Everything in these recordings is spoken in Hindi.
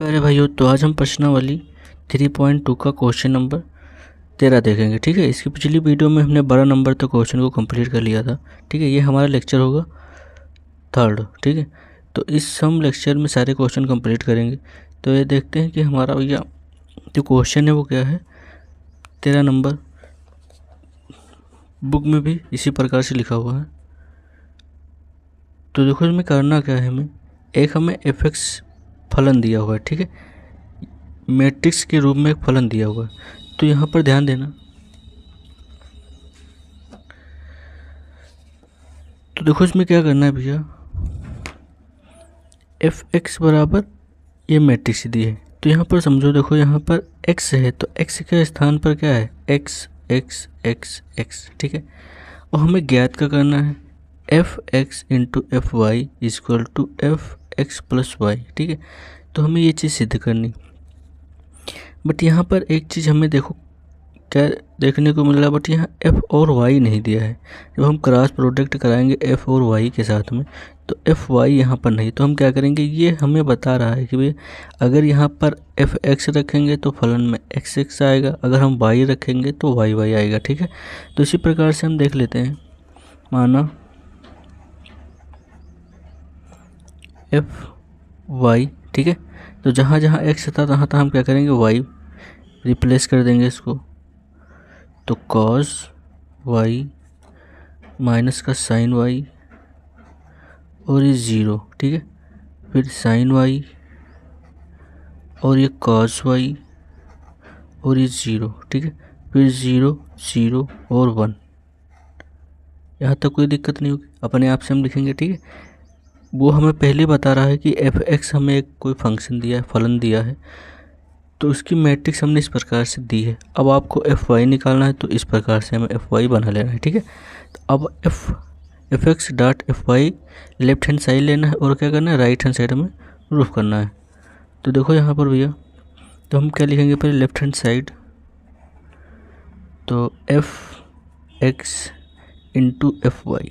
अरे भाइयों, तो आज हम प्रश्नावली 3.2 का क्वेश्चन नंबर 13 देखेंगे। ठीक है, इसकी पिछली वीडियो में हमने 12 नंबर तक क्वेश्चन को कंप्लीट कर लिया था। ठीक है, ये हमारा लेक्चर होगा 3rd। ठीक है, तो इस हम लेक्चर में सारे क्वेश्चन कंप्लीट करेंगे। तो ये देखते हैं कि हमारा भैया जो क्वेश्चन है वो क्या है। 13 नंबर बुक में भी इसी प्रकार से लिखा हुआ है। तो देखो इसमें करना क्या है, हमें f(x) फलन दिया हुआ है। ठीक है, मैट्रिक्स के रूप में एक फलन दिया हुआ है। तो यहाँ पर ध्यान देना, तो देखो इसमें क्या करना है भैया, f(x) बराबर ये मैट्रिक्स दी है। तो यहाँ पर समझो, देखो यहाँ पर x है तो x के स्थान पर क्या है, x x x x। ठीक है, और हमें ज्ञात क्या करना है, f(x) into fy equal to f(x) plus y। ठीक है, तो हमें ये चीज़ सिद्ध करनी। बट यहाँ पर एक चीज़ हमें देखो क्या देखने को मिल रहा है, बट यहाँ f और y नहीं दिया है। जब हम क्रॉस प्रोडक्ट कराएंगे f और y के साथ में तो fy यहाँ पर नहीं। तो हम क्या करेंगे, ये हमें बता रहा है कि भाई अगर यहाँ पर f(x) रखेंगे तो फलन में x(x) आएगा, अगर हम y रखेंगे तो y आएगा। ठीक है, तो इसी प्रकार से हम देख लेते हैं। माना fy, ठीक है, तो जहाँ जहाँ x था तहाँ तहाँ हम क्या करेंगे, y रिप्लेस कर देंगे इसको। तो cos y माइनस का sin y और ये 0। ठीक है, फिर sin y और ये cos y और ये 0। ठीक है, फिर 0 0 और 1। यहाँ तक कोई दिक्कत नहीं होगी, अपने आप से हम लिखेंगे। ठीक है, वो हमें पहले बता रहा है कि f(x) हमें एक कोई फंक्शन दिया है, फलन दिया है, तो उसकी मैट्रिक्स हमने इस प्रकार से दी है। अब आपको fy निकालना है तो इस प्रकार से हमें fy बना लेना है। ठीक है, तो अब f(x) dot fy left hand side लेना है और क्या करना है, राइट हैंड साइड में रूफ करना है। तो देखो यहाँ पर भैया, तो हम क्या लिखेंगे, पहले लेफ्ट हैंड साइड, तो f(x) इंटू fy।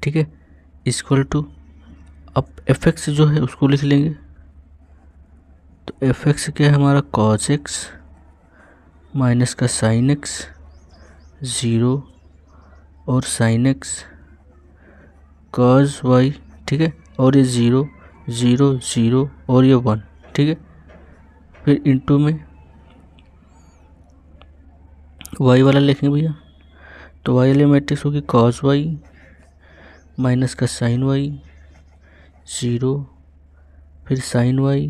ठीक है, इक्वल टू, अब f(x) जो है उसको लिख लेंगे। तो f(x) क्या है हमारा, cos x माइनस का sin x 0 और sin x cos y। ठीक है, और ये 0 0 0 और ये 1। ठीक है, फिर इंटू में y वाला लिखेंगे भैया। तो y वाले मैट्रिक्स होगी cos y माइनस का sin y 0, फिर sin y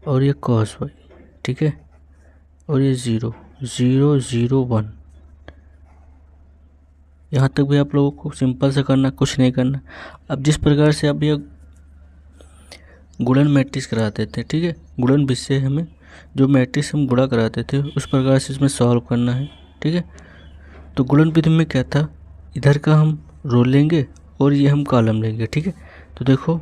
और ये cos y। ठीक है, और ये 0 0 0 1। यहाँ तक भी आप लोगों को सिंपल से करना, कुछ नहीं करना। अब जिस प्रकार से आप ये गुणन मैट्रिक्स कराते थे, ठीक है, गुणन विषय हमें जो मैट्रिक्स हम गुणा कराते थे उस प्रकार से इसमें सॉल्व करना है। ठीक है, तो गुणन विधि में क्या था, इधर का हम रो लेंगे और ये हम कॉलम लेंगे। ठीक है, तो देखो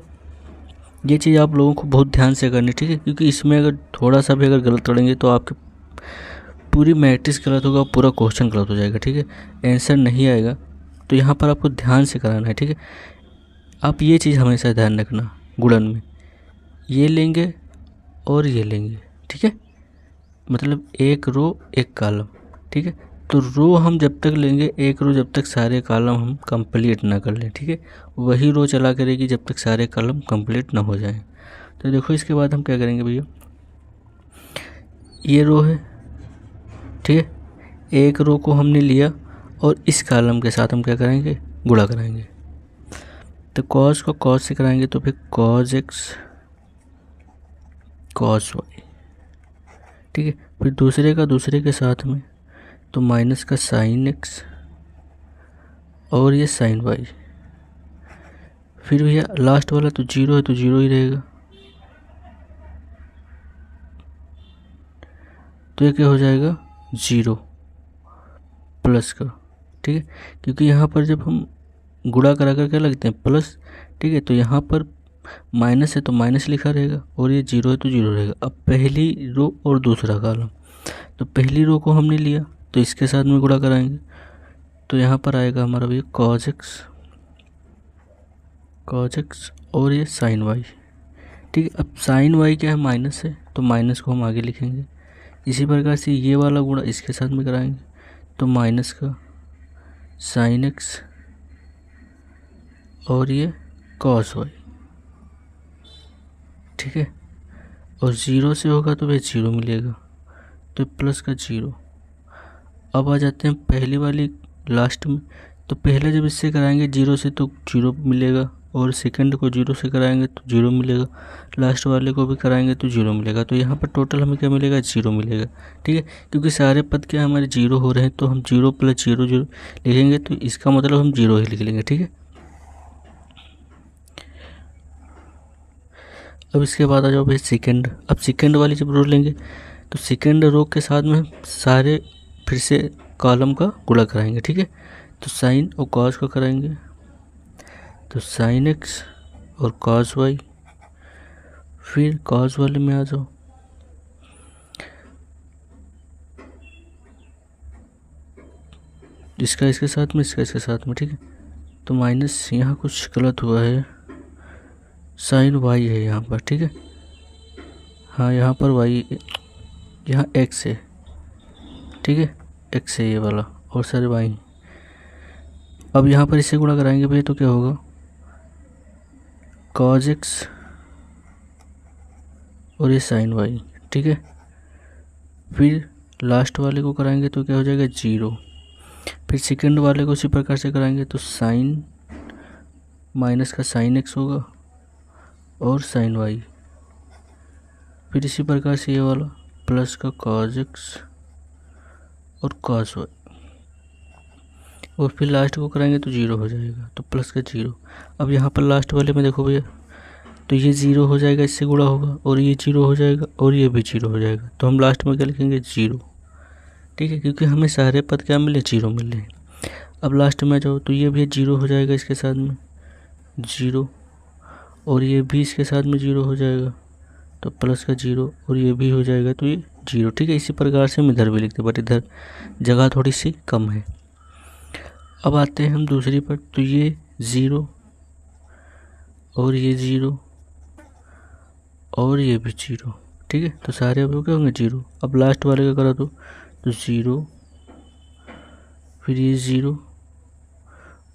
ये चीज़ आप लोगों को बहुत ध्यान से करनी। ठीक है, क्योंकि इसमें अगर थोड़ा सा भी अगर गलत करेंगे तो आपके पूरी मैट्रिक्स गलत होगा, पूरा क्वेश्चन गलत हो जाएगा। ठीक है, आंसर नहीं आएगा। तो यहाँ पर आपको ध्यान से कराना है। ठीक है, आप ये चीज़ हमेशा ध्यान रखना, गुणन में ये लेंगे और ये लेंगे। ठीक है, मतलब एक रो एक कॉलम। ठीक है, तो रो हम जब तक लेंगे, एक रो जब तक सारे कॉलम हम कंप्लीट ना कर लें। ठीक है, वही रो चला करेगी जब तक सारे कॉलम कंप्लीट ना हो जाएं। तो देखो इसके बाद हम क्या करेंगे भैया, ये रो है, ठीक है, एक रो को हमने लिया और इस कॉलम के साथ हम क्या करेंगे, गुणा कराएंगे। तो cos को cos से कराएंगे तो फिर cos x cos y। ठीक है, फिर दूसरे का दूसरे के साथ में तो माइनस का sin x और ये sin y। फिर भैया लास्ट वाला तो 0 है तो 0 ही रहेगा। तो ये क्या हो जाएगा, 0 प्लस का। ठीक है, क्योंकि यहाँ पर जब हम गुणा करा कर क्या लगते हैं, प्लस। ठीक है, तो यहाँ पर माइनस है तो माइनस लिखा रहेगा और ये 0 है तो 0 रहेगा। अब पहली रो और दूसरा कॉलम, तो पहली रो को हमने लिया तो इसके साथ में गुणा कराएंगे तो यहाँ पर आएगा हमारा भैया cos x और ये sin y। ठीक है। अब साइन वाई क्या है, माइनस है, तो माइनस को हम आगे लिखेंगे। इसी प्रकार से ये वाला गुणा इसके साथ में कराएंगे, तो माइनस का साइन एक्स और ये कॉस वाई, ठीक है। और ज़ीरो से होगा तो भाई ज़ीरो मिलेगा, तो प्लस का ज़ीरो। अब आ जाते हैं पहली वाली लास्ट में, तो पहले जब इससे कराएंगे जीरो से तो जीरो मिलेगा, और सेकंड को जीरो से कराएंगे तो जीरो मिलेगा, लास्ट वाले को भी कराएंगे तो जीरो मिलेगा। तो यहाँ पर टोटल हमें क्या मिलेगा, जीरो मिलेगा, ठीक है। क्योंकि सारे पद क्या हमारे जीरो हो रहे हैं, तो हम जीरो प्लस जीरो जीरो लिखेंगे, तो इसका मतलब हम जीरो ही लिख लेंगे, ठीक है। अब इसके बाद आ जाओ भाई सेकंड। अब सेकंड वाली जब रो लेंगे, तो सेकंड रो के साथ में सारे फिर से कॉलम का गुणा कराएंगे, ठीक है। तो साइन और कॉस को कराएंगे, तो साइन एक्स और कॉस वाई। फिर कॉस वाले में आ जाओ, इसका इसके साथ में, इसका इसके साथ में, ठीक है। तो माइनस यहाँ कुछ गलत हुआ है, साइन वाई है यहाँ पर, ठीक है। हाँ यहाँ पर वाई, यहाँ एक्स है, ठीक है, एक्स है ये वाला, और सारे वाई। अब यहाँ पर इससे गुणा कराएंगे भाई, तो क्या होगा, कॉज एक्स और ये साइन वाई, ठीक है। फिर लास्ट वाले को कराएंगे तो क्या हो जाएगा, जीरो। फिर सेकंड वाले को उसी प्रकार से कराएंगे, तो साइन माइनस का साइन एक्स होगा और साइन वाई। फिर इसी प्रकार से ये वाला प्लस का कॉज एक्स और कॉस वाई, और फिर लास्ट को कराएंगे तो जीरो हो जाएगा, तो प्लस का जीरो। अब यहाँ पर लास्ट वाले में देखो भैया, तो ये जीरो हो जाएगा, इससे गुणा होगा, और ये जीरो हो जाएगा, और ये भी जीरो हो जाएगा, तो हम लास्ट में क्या लिखेंगे, जीरो, ठीक है। क्योंकि हमें सारे पद क्या मिले, जीरो मिले। अब लास्ट में जाओ, तो ये भी जीरो हो जाएगा, इसके साथ में जीरो, और ये भी इसके साथ में जीरो हो जाएगा, तो प्लस का जीरो, और ये भी हो जाएगा, तो ये जीरो, ठीक है। इसी प्रकार से हम इधर भी लिखते, बट इधर जगह थोड़ी सी कम है। अब आते हैं हम दूसरी पर, तो ये ज़ीरो और ये ज़ीरो और ये भी जीरो, ठीक है। तो सारे अब क्या होंगे, जीरो। अब लास्ट वाले का करा तो ज़ीरो, फिर ये ज़ीरो,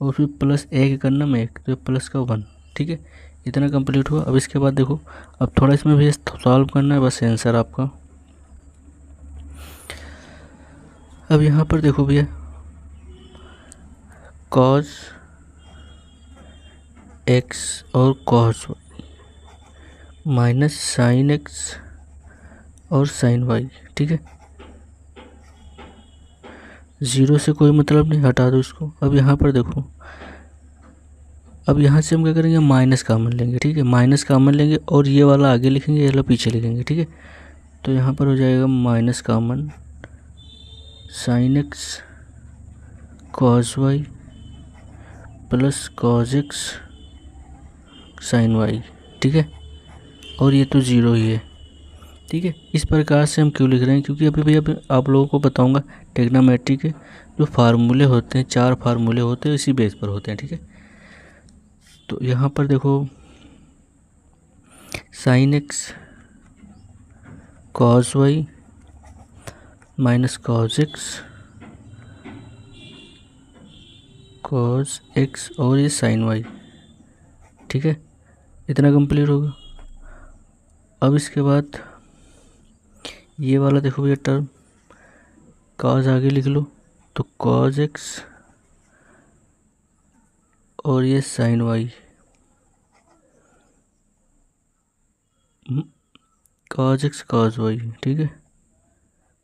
और फिर प्लस एक करना में एक, तो प्लस का वन, ठीक है। इतना कंप्लीट हुआ। अब इसके बाद देखो, अब थोड़ा इसमें भी सॉल्व करना है, बस आंसर आपका। अब यहाँ पर देखो भैया, कॉस एक्स और cos y minus sine x और साइन वाई, ठीक है। ज़ीरो से कोई मतलब नहीं, हटा दो इसको। अब यहाँ पर देखो, अब यहाँ से हम क्या करेंगे, माइनस कॉमन लेंगे, ठीक है। माइनस कॉमन लेंगे और ये वाला आगे लिखेंगे, ये वाला पीछे लिखेंगे, ठीक है। तो यहाँ पर हो जाएगा minus common sine x cos y plus cos x sine y, ठीक है। और ये तो ज़ीरो ही है, ठीक है। इस प्रकार से हम क्यों लिख रहे हैं, क्योंकि अभी भैया आप लोगों को बताऊंगा ट्रिग्नोमेट्री के जो फार्मूले होते हैं, 4 फार्मूले होते हैं, इसी बेस पर होते हैं, ठीक है। तो यहाँ पर देखो, sine x cos y minus cos x और ये साइन वाई, ठीक है। इतना कंप्लीट होगा। अब इसके बाद ये वाला देखो भैया टर्म, कॉस आगे लिख लो, तो कॉस एक्स और ये sine y, cos x cos y, ठीक है,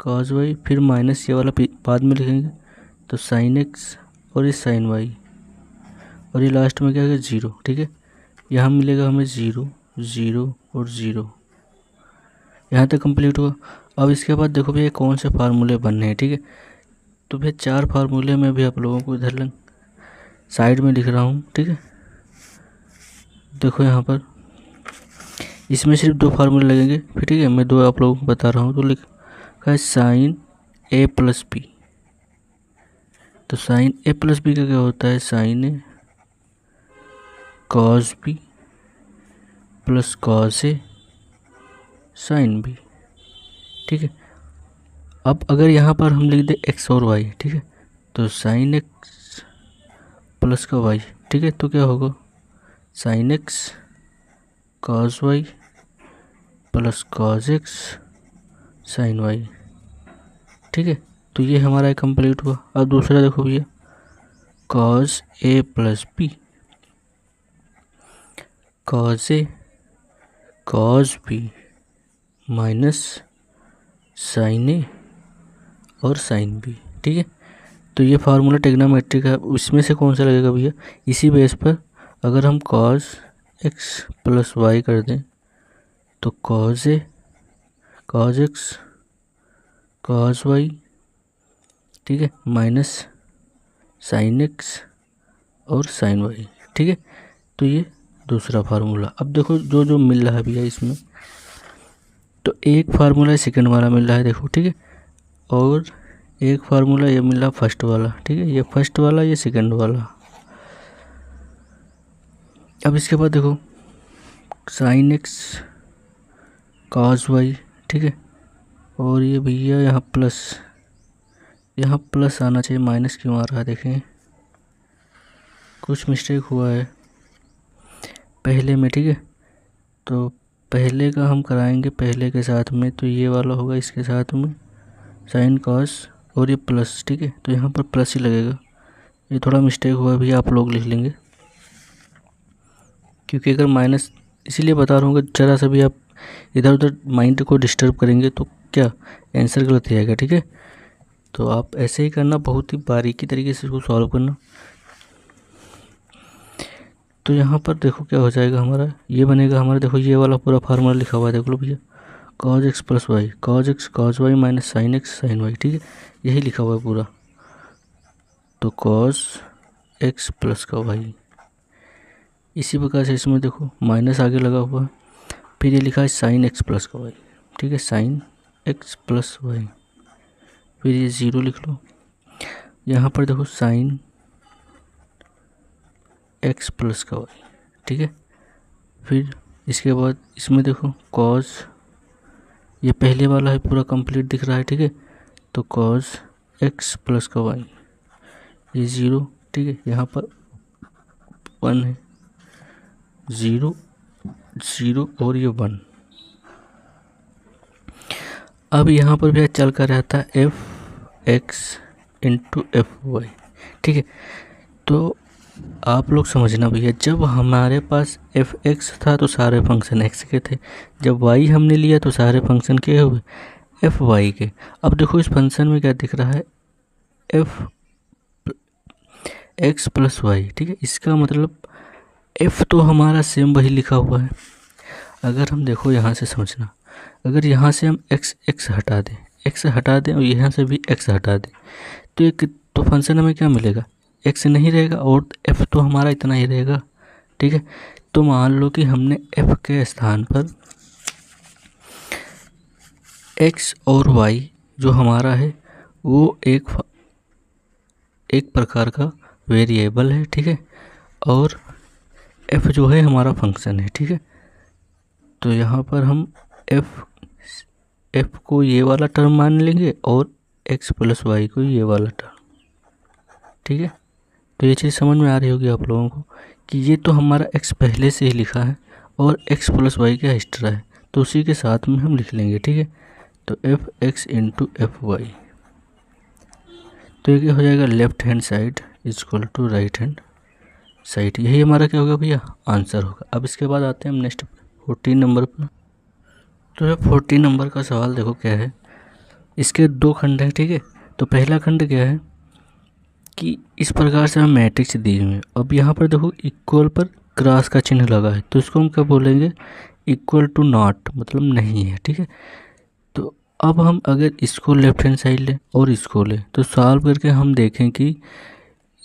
कॉस वाई। फिर माइनस ये वाला बाद में लिखेंगे, तो साइन एक्स और ये साइन वाई, और ये लास्ट में क्या है, ज़ीरो, ठीक है। यहाँ मिलेगा हमें ज़ीरो ज़ीरो और ज़ीरो। यहाँ तक कंप्लीट हुआ। अब इसके बाद देखो भैया कौन से फार्मूले बनने हैं, ठीक है। तो भैया 4 फार्मूले में भी आप लोगों को इधर साइड में लिख रहा हूँ, ठीक है। देखो यहाँ पर इसमें सिर्फ 2 फार्मूले लगेंगे, फिर ठीक है, मैं 2 आप लोगों को बता रहा हूँ। तो लिखा है साइन ए प्लस बी, तो साइन ए प्लस बी का क्या होता है, sign A cos B plus cos A sine B, ठीक है। अब अगर यहाँ पर हम लिख दे एक्स और वाई, ठीक है, तो साइन एक्स प्लस का वाई, ठीक है, तो क्या होगा sine x cos y plus cos x sine y, ठीक है। तो ये हमारा कंप्लीट हुआ। अब दूसरा देखो भैया, cos A plus B, cos A cos B minus sign ए और साइन बी, ठीक है। तो ये फार्मूला ट्रिग्नोमेट्रिक है, उसमें से कौन सा लगेगा भैया, इसी बेस पर अगर हम कॉस एक्स प्लस वाई कर दें तो cos A cos x cos y, ठीक है, माइनस साइन एक्स और साइन वाई, ठीक है। तो ये दूसरा फार्मूला। अब देखो जो जो मिल रहा है भैया इसमें, तो एक फार्मूला सेकंड वाला मिल रहा है देखो, ठीक है, और एक फार्मूला ये मिल रहा फर्स्ट वाला, ठीक है, ये फर्स्ट वाला ये सेकंड वाला। अब इसके बाद देखो साइन एक्स कॉस वाई, ठीक है, और ये भैया यहाँ प्लस आना चाहिए, माइनस क्यों आ रहा है, देखें कुछ मिस्टेक हुआ है पहले में, ठीक है। तो पहले का हम कराएंगे पहले के साथ में, तो ये वाला होगा इसके साथ में साइन कॉस और ये प्लस, ठीक है, तो यहाँ पर प्लस ही लगेगा। ये थोड़ा मिस्टेक हुआ भी, आप लोग लिख लेंगे, क्योंकि अगर माइनस, इसीलिए बता रहा हूँ कि ज़रा सा भी आप इधर उधर माइंड को डिस्टर्ब करेंगे तो क्या आंसर गलत ही आएगा, ठीक है। तो आप ऐसे ही करना, बहुत ही बारीकी तरीके से इसको सॉल्व करना। तो यहाँ पर देखो क्या हो जाएगा हमारा, ये बनेगा हमारा, देखो ये वाला पूरा फार्मूला लिखा हुआ है, देख लो भैया, cos x plus y cos x cos y minus sine x sine y, ठीक है, यही लिखा हुआ है पूरा। तो कॉज एक्स प्लस का वाई, इसी प्रकार से इसमें देखो माइनस आगे लगा हुआ है, फिर ये लिखा है साइन एक्स प्लस का वाई, ठीक है, साइन एक्स प्लस वाई, फिर ये ज़ीरो लिख लो। यहाँ पर देखो साइन एक्स प्लस का वाई, ठीक है, फिर इसके बाद इसमें देखो कॉज, ये पहले वाला है पूरा कंप्लीट दिख रहा है, ठीक है, तो कॉज एक्स प्लस का वाई, ये ज़ीरो, ठीक है, यहाँ पर 1 है, 0 0 और ये 1। अब यहाँ पर भी चल कर रहता है f x into f y, ठीक है। तो आप लोग समझना भैया, जब हमारे पास एफ एक्स था तो सारे फंक्शन एक्स के थे, जब वाई हमने लिया तो सारे फंक्शन के हुए एफ वाई के। अब देखो इस फंक्शन में क्या दिख रहा है, एफ एक्स प्लस वाई, ठीक है, इसका मतलब एफ तो हमारा सेम वही लिखा हुआ है। अगर हम देखो यहाँ से समझना, अगर यहाँ से हम एक्स हटा दें और यहाँ से भी एक्स हटा दें, तो एक तो फंक्शन हमें क्या मिलेगा, एक्स नहीं रहेगा और एफ तो हमारा इतना ही रहेगा, ठीक है। तो मान लो कि हमने एफ के स्थान पर एक्स और वाई जो हमारा है वो एक प्रकार का वेरिएबल है, ठीक है, और एफ जो है हमारा फंक्शन है, ठीक है। तो यहाँ पर हम एफ को ये वाला टर्म मान लेंगे और एक्स प्लस वाई को ये वाला टर्म, ठीक है। तो ये चीज़ समझ में आ रही होगी आप लोगों को कि ये तो हमारा एक्स पहले से ही लिखा है और एक्स प्लस वाई का एक्स्ट्रा है, तो उसी के साथ में हम लिख लेंगे, ठीक है। तो f x into f y, तो ये क्या हो जाएगा, left hand side is equal to right hand side, यही हमारा क्या होगा भैया, आंसर होगा। अब इसके बाद आते हैं हम नेक्स्ट 14 नंबर पर। तो ये 14 नंबर का सवाल देखो क्या है, इसके 2 खंड हैं, ठीक है। तो पहला खंड क्या है कि इस प्रकार से हम मैट्रिक्स दी हुई है, अब यहाँ पर देखो इक्वल पर क्रॉस का चिन्ह लगा है, तो इसको हम क्या बोलेंगे, इक्वल टू नॉट, मतलब नहीं है, ठीक है। तो अब हम अगर इसको लेफ्ट हैंड साइड लें और इसको लें तो सॉल्व करके हम देखें कि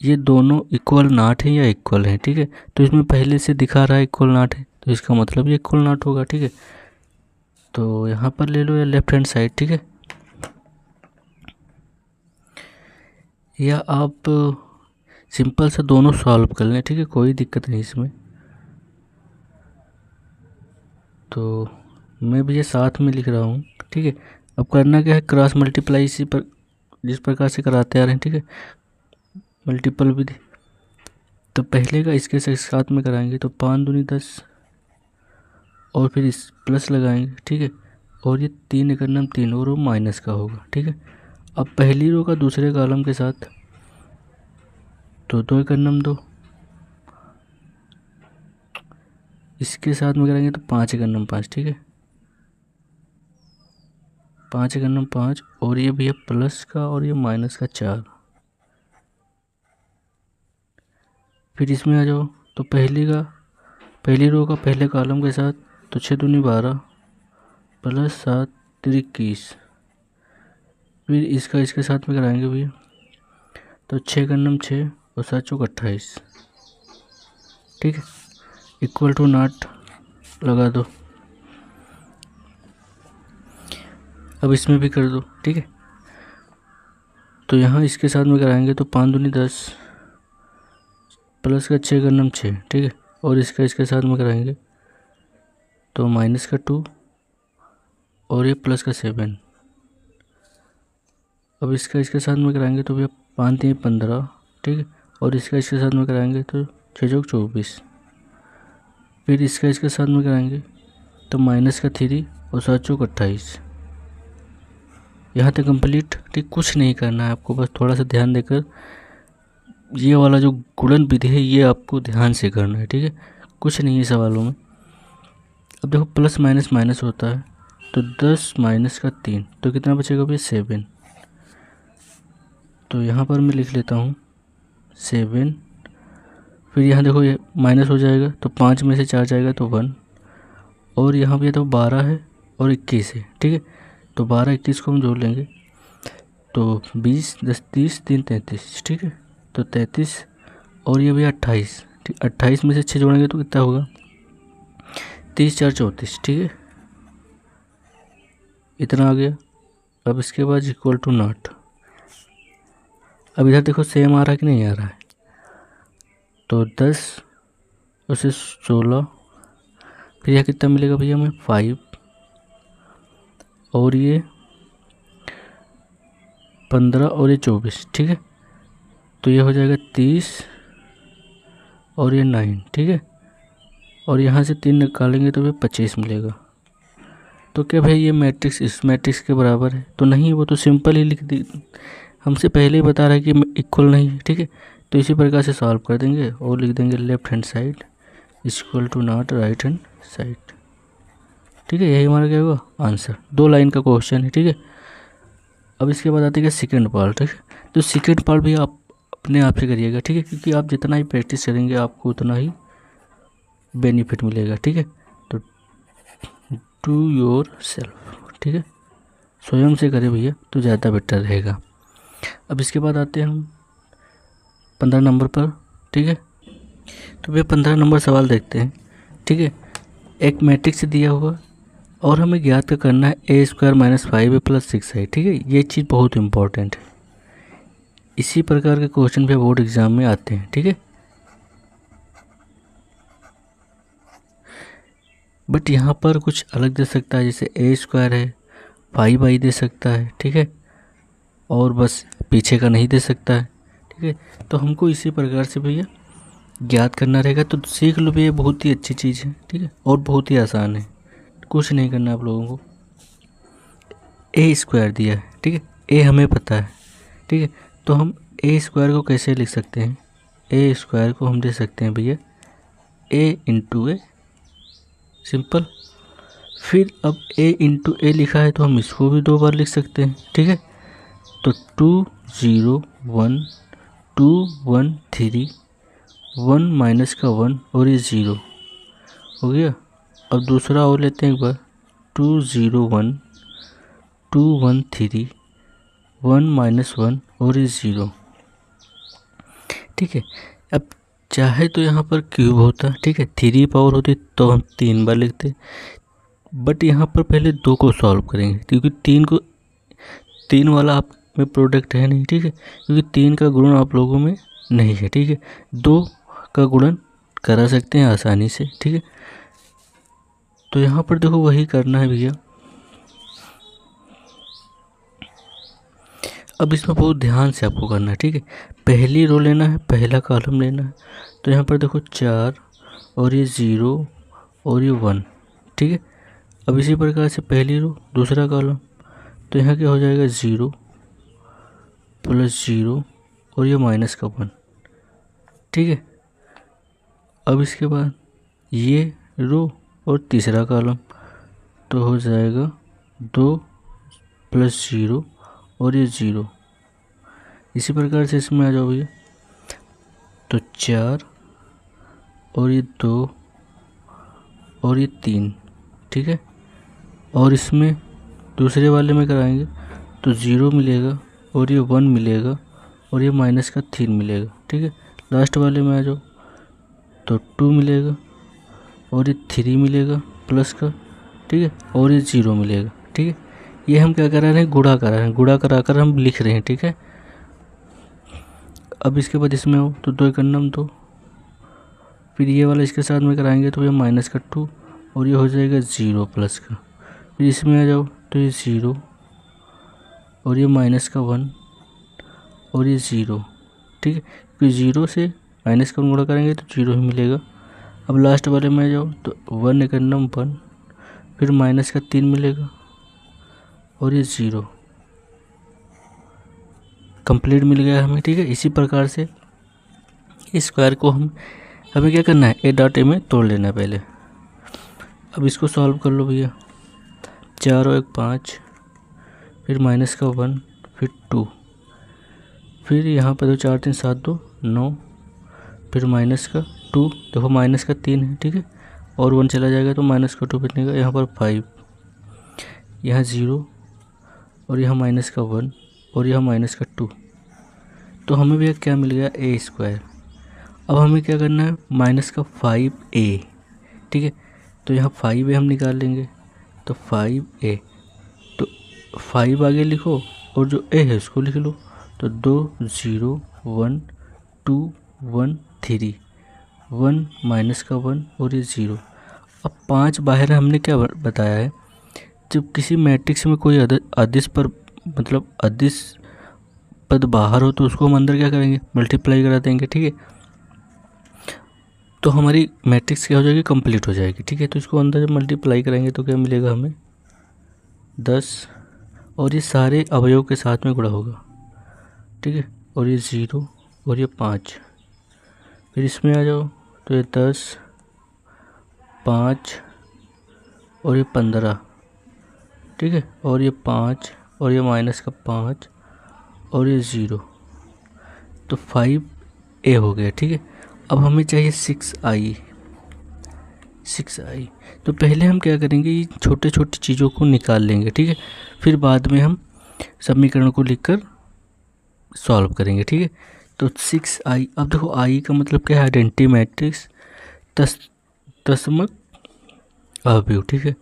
ये दोनों इक्वल नॉट है या इक्वल है, ठीक है। तो इसमें पहले से दिखा रहा है इक्वल नॉट है, तो इसका मतलब ये इक्वल नॉट होगा, ठीक है। तो यहाँ पर ले लो या लेफ्ट हैंड साइड, ठीक है, या आप सिंपल सा दोनों सॉल्व कर लें, ठीक है, कोई दिक्कत नहीं इसमें। तो मैं भी ये साथ में लिख रहा हूँ, ठीक है। अब करना क्या है, क्रॉस मल्टीप्लाई इसी पर जिस प्रकार से कराते आ रहे हैं, ठीक है। मल्टीपल विधि, तो पहले का इसके साथ में कराएंगे तो 5 दूनी 10 और फिर इस प्लस लगाएंगे, ठीक है। और ये 3 एक नम 3 और वो माइनस का होगा, ठीक है। अब पहली रो का दूसरे कॉलम के साथ तो 2 एक नम 2, इसके साथ में करेंगे तो 5 एक नम 5, ठीक है। 5 एक नम 5 और ये भैया प्लस का और ये माइनस का 4। फिर इसमें आ जाओ तो पहली रो का पहले कॉलम के साथ तो 6 दूनी 12 प्लस 7 3 21। फिर इसका इसके साथ में कराएंगे भैया तो 6 का नम 6 और 7 चौक 28, ठीक है। इक्वल टू नॉट लगा दो। अब इसमें भी कर दो, ठीक है। तो यहाँ इसके साथ में कराएंगे तो 5 दूनी 10 प्लस का 6 का नम 6, ठीक है। और इसका इसके साथ में कराएंगे तो माइनस का 2 और ये प्लस का 7। अब इसका इसके साथ में कराएंगे तो भैया 5 3 15, ठीक है। और इसका इसके साथ में कराएंगे तो 6 चौक 24। फिर इसका इसके साथ में कराएंगे तो माइनस का 3 और 7 चौक 28। यहाँ तक कंप्लीट, ठीक। कुछ नहीं करना है आपको, बस थोड़ा सा ध्यान देकर ये वाला जो गुणन विधि है ये आपको ध्यान से करना है, ठीक है। कुछ नहीं है सवालों में। अब देखो प्लस माइनस माइनस होता है तो 10 माइनस का 3 तो कितना बचेगा भैया 7। तो यहाँ पर मैं लिख लेता हूँ 7। फिर यहाँ देखो ये माइनस हो जाएगा तो 5 में से 4 जाएगा तो 1। और यहाँ पे तो 12 है और 21 है, ठीक है। तो 12 21 को हम जोड़ लेंगे तो 20 10 30 3 33, ठीक है। तो 33 और ये भैया 28, ठीक। 28 में से 6 जोड़ेंगे तो कितना होगा 30 4 34, ठीक है। इतना आ गया। अब इसके बाद इक्वल टू नॉट। अब इधर देखो सेम आ रहा है कि नहीं आ रहा है, तो 10 उसे 16। फिर यह कितना मिलेगा भैया हमें 5 और ये 15 और ये 24, ठीक है। तो ये हो जाएगा 30 और ये 9, ठीक है। और यहाँ से 3 निकालेंगे तो ये 25 मिलेगा। तो क्या भाई ये मैट्रिक्स इस मैट्रिक्स के बराबर है? तो नहीं, वो तो सिंपल ही लिख दी, हमसे पहले ही बता रहा है कि इक्वल नहीं, ठीक है। तो इसी प्रकार से सॉल्व कर देंगे और लिख देंगे left hand side equal to not right hand side, ठीक है। यही हमारा क्या होगा आंसर। 2 लाइन का क्वेश्चन है, ठीक है। अब इसके बाद आते हैं सेकेंड पार्ट, ठीक है। तो सेकेंड पार्ट भी आप अपने आप से करिएगा, ठीक है, क्योंकि आप जितना ही प्रैक्टिस करेंगे आपको उतना ही बेनिफिट मिलेगा, ठीक है। तो डू योर सेल्फ, ठीक है, स्वयं से करें भैया तो ज़्यादा बेटर रहेगा। अब इसके बाद आते हैं हम 15 नंबर पर, ठीक है। तो भैया 15 नंबर सवाल देखते हैं, ठीक है। एक मैट्रिक्स दिया हुआ और हमें ज्ञात करना है a² - 5a + 6i, ठीक है। ये चीज़ बहुत इंपॉर्टेंट है। इसी प्रकार के क्वेश्चन भी बोर्ड एग्जाम में आते हैं, ठीक है। बट यहाँ पर कुछ अलग दे सकता है, जैसे a² है 5i दे सकता है, ठीक है। और बस पीछे का नहीं दे सकता है, ठीक है। तो हमको इसी प्रकार से भैया ज्ञात करना रहेगा। तो सीख लो भैया, बहुत ही अच्छी चीज़ है, ठीक है, और बहुत ही आसान है। कुछ नहीं करना आप लोगों को। a² दिया है, ठीक है, a हमें पता है, ठीक है। तो हम a² को कैसे लिख सकते हैं? a² को हम दे सकते हैं भैया a × a, सिंपल। फिर अब a × a लिखा है तो हम इसको भी 2 बार लिख सकते हैं, ठीक है। तो 2 0 1 2 1 3 1 माइनस का 1 और ये 0 हो गया। अब दूसरा और लेते हैं एक बार, 2 0 1 2 1 3 1 माइनस 1 और ये 0, ठीक है। अब चाहे तो यहाँ पर क्यूब होता, ठीक है, 3 पावर होती तो हम 3 बार लिखते, बट यहाँ पर पहले 2 को सॉल्व करेंगे, क्योंकि 3 वाला आप में प्रोडक्ट है नहीं, ठीक है, क्योंकि 3 का गुणन आप लोगों में नहीं है, ठीक है। 2 का गुणन करा सकते हैं आसानी से, ठीक है। तो यहाँ पर देखो वही करना है भैया। अब इसमें बहुत ध्यान से आपको करना है, ठीक है। पहली रो लेना है, पहला कॉलम लेना है। तो यहाँ पर देखो 4 और ये 0 और ये 1, ठीक है। अब इसी प्रकार से पहली रो दूसरा कॉलम, तो यहाँ क्या हो जाएगा 0 प्लस 0 और ये माइनस का 1, ठीक है। अब इसके बाद ये रो और तीसरा कॉलम, तो हो जाएगा 2 प्लस 0 और ये 0। इसी प्रकार से इसमें आ जाओ भैया, तो 4 और ये 2 और ये 3, ठीक है। और इसमें दूसरे वाले में कराएंगे तो 0 मिलेगा और ये 1 मिलेगा और ये माइनस का 3 मिलेगा, ठीक है। लास्ट वाले में आ जाओ तो 2 मिलेगा और ये 3 मिलेगा प्लस का, ठीक है। और ये 0 मिलेगा, ठीक है। ये हम क्या करा रहे हैं, गुणा करा रहे हैं, गुणा कराकर हम लिख रहे हैं, ठीक है। अब इसके बाद इसमें हो तो 2 एक नम 2, फिर ये वाला इसके साथ में कराएंगे तो ये माइनस का 2 और ये हो जाएगा 0 प्लस का। फिर इसमें आ जाओ तो ये 0 और ये माइनस का 1 और ये 0, ठीक है। फिर 0 से माइनस का 1 गुणा करेंगे तो 0 ही मिलेगा। अब लास्ट वाले में आ जाओ तो 1 एक नम 1, फिर माइनस का 3 मिलेगा और ये 0 कंप्लीट मिल गया हमें, ठीक है। इसी प्रकार से इस स्क्वायर को हमें क्या करना है, ए डॉट ए में तोड़ लेना है पहले। अब इसको सॉल्व कर लो भैया, 4 और 1 5, फिर माइनस का 1, फिर 2, फिर यहाँ पर 4 3 7 2 9, फिर माइनस का 2, देखो माइनस का 3 है, ठीक है। और 1 चला जाएगा तो माइनस का 2 बचने का, यहाँ पर 5, यहाँ 0 और यहाँ माइनस का 1 और यहाँ माइनस का 2। तो हमें भैया क्या मिल गया, ए स्क्वायर। अब हमें क्या करना है, माइनस का 5a, ठीक है। तो यहाँ 5a हम निकाल लेंगे, तो 5a, तो 5 आगे लिखो और जो a है उसको लिख लो। तो 2 0 1 2 1 3, 1 माइनस का 1 और ये 0। अब 5 बाहर हमने क्या बताया है, जब किसी मैट्रिक्स में कोई अदिश पर मतलब अदिश पद बाहर हो तो उसको हम अंदर क्या करेंगे, मल्टीप्लाई करा देंगे, ठीक है। तो हमारी मैट्रिक्स क्या हो जाएगी, कंप्लीट हो जाएगी, ठीक है। तो इसको अंदर जब मल्टीप्लाई करेंगे तो क्या मिलेगा हमें 10 और ये सारे अवयव के साथ में गुणा होगा, ठीक है। और ये 0 और ये 5, फिर इसमें आ जाओ तो ये 10 5 और ये 15, ठीक है। और ये 5 और ये माइनस का 5 और ये 0, तो 5a हो गया, ठीक है। अब हमें चाहिए 6i। तो पहले हम क्या करेंगे, ये छोटे छोटे चीज़ों को निकाल लेंगे, ठीक है। फिर बाद में हम समीकरण को लिखकर सॉल्व करेंगे, ठीक है। तो 6i, अब देखो i का मतलब क्या है, आइडेंटिटी मैट्रिक्स दशमक अवयव, ठीक है।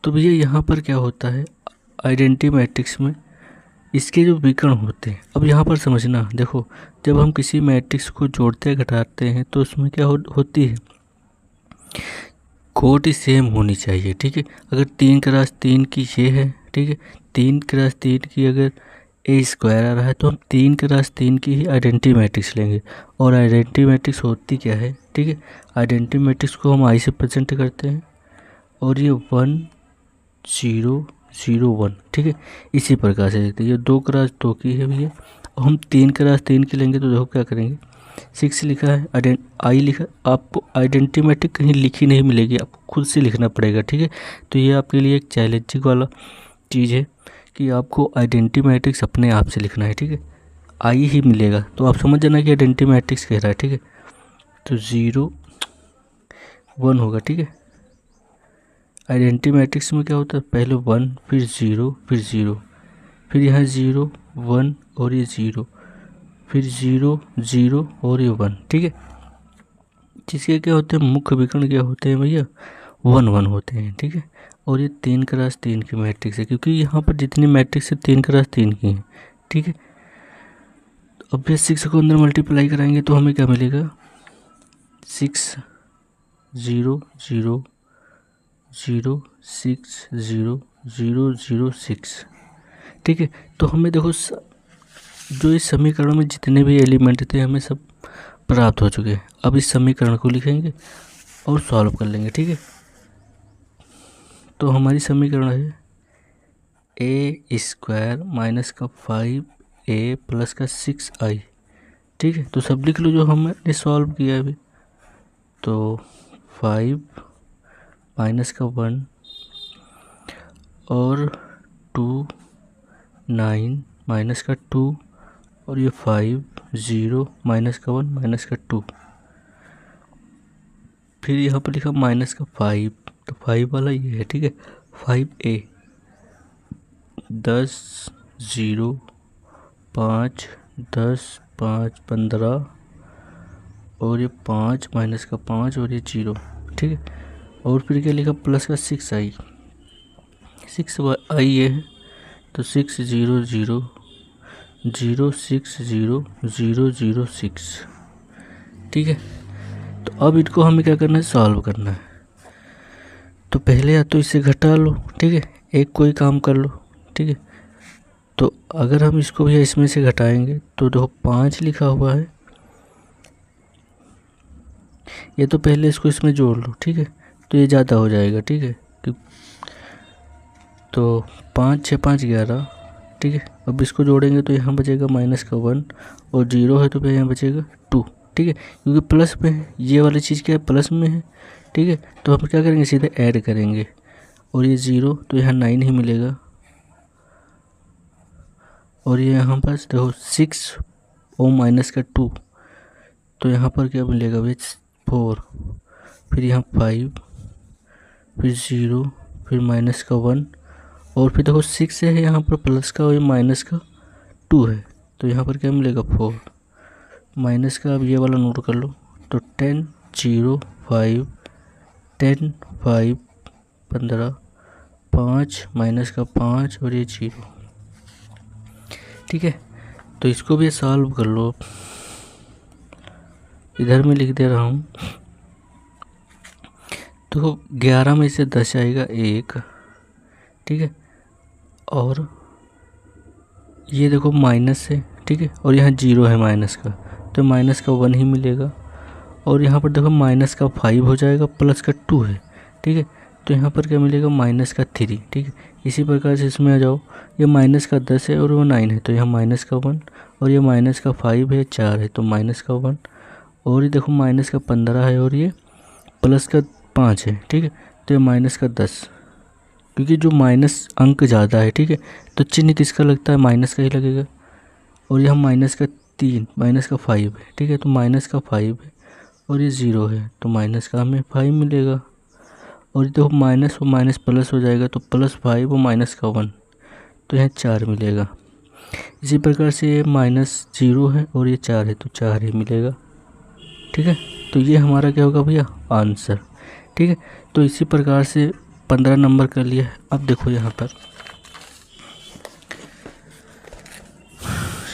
तो भैया यहाँ पर क्या होता है, आइडेंटिटी मैट्रिक्स में इसके जो विकर्ण होते हैं, अब यहाँ पर समझना, देखो जब हम किसी मैट्रिक्स को जोड़ते घटाते हैं तो उसमें क्या होती है, कोटि सेम होनी चाहिए, ठीक है। अगर 3 क्रॉस 3 की ये है, ठीक है, 3 क्रॉस 3 की अगर ए स्क्वायर आ रहा है तो हम 3 क्रॉस 3 की ही आइडेंटिटी मैट्रिक्स लेंगे। और आइडेंटिटी मैट्रिक्स होती क्या है, ठीक है, आइडेंटिटी मैट्रिक्स को हम आई से प्रेजेंट करते हैं और ये 1 0 0 1, ठीक है। इसी प्रकार से देखते हैं, ये 2 क्रॉस 2 की है भैया, और हम 3 क्रॉस 3 की लेंगे तो देखो क्या करेंगे, 6 लिखा है, आई लिखा, आपको आइडेंटिटी मैट्रिक्स कहीं लिखी नहीं मिलेगी, आपको खुद से लिखना पड़ेगा, ठीक है। तो ये आपके लिए एक चैलेंजिंग वाला चीज़ है कि आपको आइडेंटिटी मैट्रिक्स अपने आप से लिखना है, ठीक है। आई ही मिलेगा, तो आप समझ जाना कि आइडेंटिटी मैट्रिक्स कह रहा है, ठीक है। तो 0 1 होगा, ठीक है। आइडेंटिटी मैट्रिक्स में क्या होता है, पहले 1 फिर 0 फिर 0, फिर यहाँ 0 1 और ये 0, फिर 0 0 और ये 1, ठीक है। जिसके क्या होते हैं, मुख्य विकर्ण क्या होते हैं भैया, 1 1 होते हैं, ठीक है। और ये 3 क्रॉस 3 की मैट्रिक्स है, क्योंकि यहाँ पर जितनी मैट्रिक्स है 3 क्रॉस 3 की हैं, ठीक है। अब ये 6 को अंदर मल्टीप्लाई कराएंगे तो हमें क्या मिलेगा, 6 0 0 0 6 0 0 0 6। ठीक है, तो हमें देखो जो इस समीकरण में जितने भी एलिमेंट थे हमें सब प्राप्त हो चुके हैं। अब इस समीकरण को लिखेंगे और सॉल्व कर लेंगे। ठीक है, तो हमारी समीकरण है a² माइनस का 5a प्लस का 6i। ठीक है, तो सब लिख लो जो हमने सॉल्व किया है अभी। तो 5 माइनस का 1 और 2 9 माइनस का 2 और ये 5 0 माइनस का 1 माइनस का 2। फिर यहाँ पर लिखा माइनस का 5, तो 5 वाला ये है। ठीक है, 5a 10 0 5 10 5 15 और ये 5 माइनस का 5 और ये 0। ठीक है, और फिर क्या लिखा प्लस का 6i, 6i ये है, तो 6 0 0 0 6 0 0 0 6। ठीक है, तो अब इनको हमें क्या करना है, सॉल्व करना है। तो पहले या तो इसे घटा लो। ठीक है, एक कोई काम कर लो। ठीक है, तो अगर हम इसको भी इसमें से घटाएंगे तो देखो 5 लिखा हुआ है, ये तो पहले इसको इसमें जोड़ लो। ठीक है, तो ये ज़्यादा हो जाएगा। ठीक है, तो 5 6 5 11। ठीक है, अब इसको जोड़ेंगे तो यहाँ बचेगा माइनस का 1 और 0 है तो फिर यहाँ बचेगा 2। ठीक है, क्योंकि प्लस में है, ये वाली चीज़ क्या है, प्लस में है। ठीक है, तो हम क्या करेंगे, सीधे ऐड करेंगे और ये 0 तो यहाँ 9 ही मिलेगा और ये यहाँ पर देखो 6 और माइनस का 2, तो यहाँ पर क्या मिलेगा भाई 4, फिर यहाँ 5, फिर 0, फिर माइनस का 1 और फिर देखो 6 है यहाँ पर प्लस का और ये माइनस का 2 है, तो यहाँ पर क्या मिलेगा 4 माइनस का। अब ये वाला नोट कर लो, तो 10 0 5 10 5 15 5 माइनस का 5 और ये 0। ठीक है, तो इसको भी सॉल्व कर लो। इधर मैं लिख दे रहा हूँ, तो 11 में से 10 आएगा 1। ठीक है, और ये देखो माइनस है। ठीक है, और यहाँ 0 है माइनस का, तो माइनस का 1 ही मिलेगा और यहाँ पर देखो माइनस का 5 हो जाएगा, प्लस का 2 है। ठीक है, तो यहाँ पर क्या मिलेगा माइनस का 3। ठीक है, इसी प्रकार से इसमें आ जाओ, ये माइनस का 10 है और वो 9 है, तो यहाँ माइनस का 1 और ये माइनस का 5 है 4 है, तो माइनस का 1 और ये देखो माइनस का 15 है और ये प्लस का 5 है। ठीक है, तो ये माइनस का 10, क्योंकि जो माइनस अंक ज़्यादा है। ठीक है, तो चिन्ह किसका लगता है, माइनस का ही लगेगा। और यहाँ माइनस का 3 माइनस का 5 है। ठीक है, तो माइनस का 5 है और ये 0 है, तो माइनस का हमें 5 मिलेगा। और ये देखो माइनस और माइनस प्लस हो जाएगा, तो प्लस 5 और माइनस का 1, तो यहाँ 4 मिलेगा। इसी प्रकार से ये माइनस 0 है और ये 4 है, तो 4 ही मिलेगा। ठीक है, तो ये हमारा क्या होगा भैया, आंसर। ठीक है, तो इसी प्रकार से 15 नंबर कर लिया है। अब देखो यहाँ पर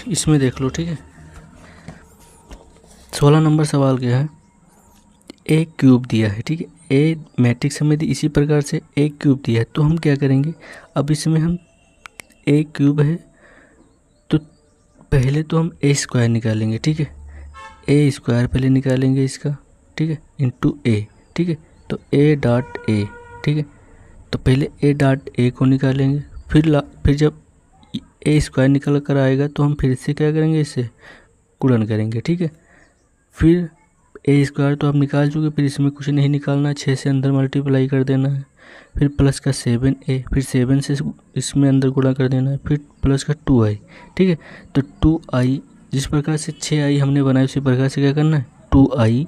इसमें देख लो। ठीक है, 16 नंबर सवाल क्या है, ए क्यूब दिया है। ठीक है, ए मैट्रिक्स हमें दी, इसी प्रकार से ए क्यूब दिया है, तो हम क्या करेंगे, अब इसमें हम ए क्यूब है तो पहले तो हम ए स्क्वायर निकालेंगे। ठीक है, ए स्क्वायर पहले निकालेंगे इसका। ठीक है, इंटू ए। ठीक है, तो ए डॉट ए। ठीक है, तो पहले ए डॉट ए को निकालेंगे, फिर जब ए स्क्वायर निकल कर आएगा तो हम फिर से क्या करेंगे, इससे गुणन करेंगे। ठीक है, फिर ए स्क्वायर तो आप निकाल चुके, फिर इसमें कुछ नहीं निकालना है, 6 से अंदर मल्टीप्लाई कर देना है, फिर प्लस का 7a, फिर 7 से इसमें अंदर गुणा कर देना है, फिर प्लस का 2i। ठीक है, तो 2i जिस प्रकार से 6i हमने बनाया उसी प्रकार से क्या करना है, 2i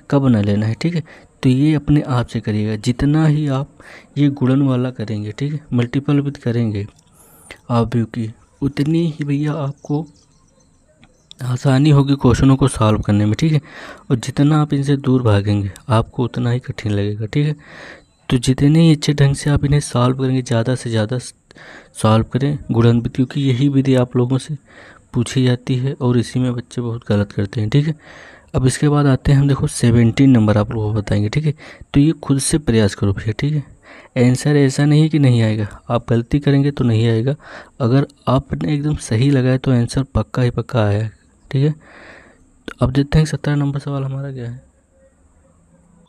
का बना लेना है। ठीक है, तो ये अपने आप से करिएगा, जितना ही आप ये गुणन वाला करेंगे, ठीक है, मल्टीपल विद करेंगे आव्यूह की, उतनी ही भैया आपको आसानी होगी क्वेश्चनों को सॉल्व करने में। ठीक है, और जितना आप इनसे दूर भागेंगे आपको उतना ही कठिन लगेगा। ठीक है, तो जितने ही अच्छे ढंग से आप इन्हें सॉल्व करेंगे, ज़्यादा से ज़्यादा सॉल्व करें गुणन विधि, क्योंकि यही विधि आप लोगों से पूछी जाती है और इसी में बच्चे बहुत गलत करते हैं। ठीक है, अब इसके बाद आते हैं हम, देखो 17 नंबर आप लोगों को बताएंगे, ठीक है। तो ये खुद से प्रयास करो भैया, ठीक है। आंसर ऐसा नहीं है कि नहीं आएगा, आप गलती करेंगे तो नहीं आएगा, अगर आपने एकदम सही लगाया तो आंसर पक्का ही पक्का आएगा, ठीक है। तो अब देखते हैं 17 नंबर सवाल हमारा क्या है।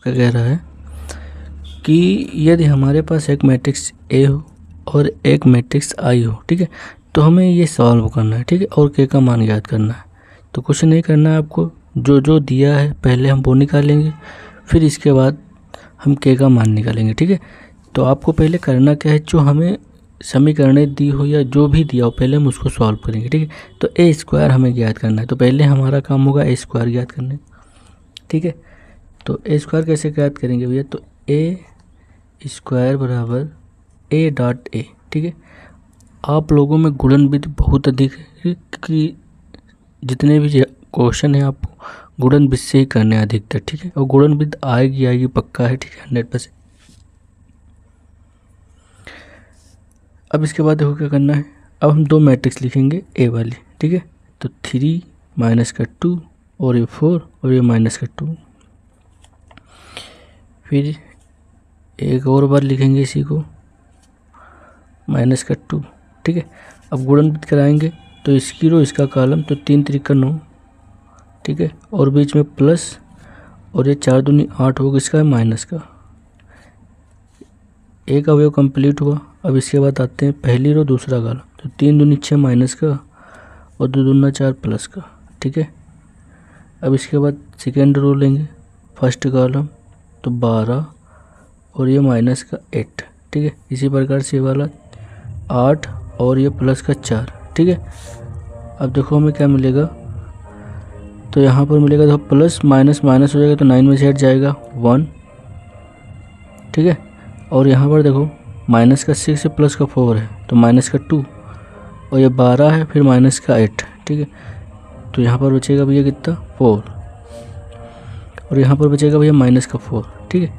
क्या कह रहा है कि यदि हमारे पास एक मैट्रिक्स ए हो और एक मैट्रिक्स आई हो, ठीक है, तो हमें ये सॉल्व करना है, ठीक है, और के का मान याद करना है। तो कुछ नहीं करना है आपको, जो जो दिया है पहले हम वो निकालेंगे, फिर इसके बाद हम के का मान निकालेंगे, ठीक है। तो आपको पहले करना क्या है, जो हमें समीकरणें दी हो या जो भी दिया हो पहले हम उसको सॉल्व करेंगे, ठीक है। तो ए स्क्वायर हमें ज्ञात करना है, तो पहले हमारा काम होगा ए स्क्वायर ज्ञात करने, ठीक है। तो ए स्क्वायर कैसे ज्ञात करेंगे भैया, तो ए स्क्वायर बराबर ए डॉट ए, ठीक है। आप लोगों में गुणनविधि बहुत अधिक है कि जितने भी क्वेश्चन है आपको गुणनविधि से ही करने हैं अधिकतर, ठीक है। और गुणनविधि आएगी पक्का है, ठीक है, 100%। अब इसके बाद देखो क्या करना है, अब हम दो मैट्रिक्स लिखेंगे ए वाली, ठीक है। तो 3 माइनस का 2 और ये 4 और ये माइनस का 2। फिर एक और बार लिखेंगे इसी को, माइनस का 2, ठीक है। अब गुणनविधि कराएंगे तो इसकी रो इसका कॉलम, तो 3 3 9, ठीक है, और बीच में प्लस, और ये 4 दूनी 8 होगा, इसका माइनस का। एक अवयव कंप्लीट हुआ। अब इसके बाद आते हैं पहली रो दूसरा कॉलम, तो 3 दूनी 6 माइनस का और 2 दूना 4 प्लस का, ठीक है। अब इसके बाद सेकेंड रो लेंगे, फर्स्ट कॉलम तो 12 और ये माइनस का 8, ठीक है। इसी प्रकार से ये वाला 8 और ये प्लस का 4, ठीक है। अब देखो हमें क्या मिलेगा, तो यहाँ पर मिलेगा, देखो प्लस माइनस माइनस हो जाएगा तो 9 में से हट जाएगा 1, ठीक है। और यहाँ पर देखो माइनस का 6 है प्लस का 4 है तो माइनस का 2, और ये 12 है फिर माइनस का 8, ठीक है। तो यहाँ पर बचेगा भैया कितना 4, और यहाँ पर बचेगा भैया माइनस का 4, ठीक है।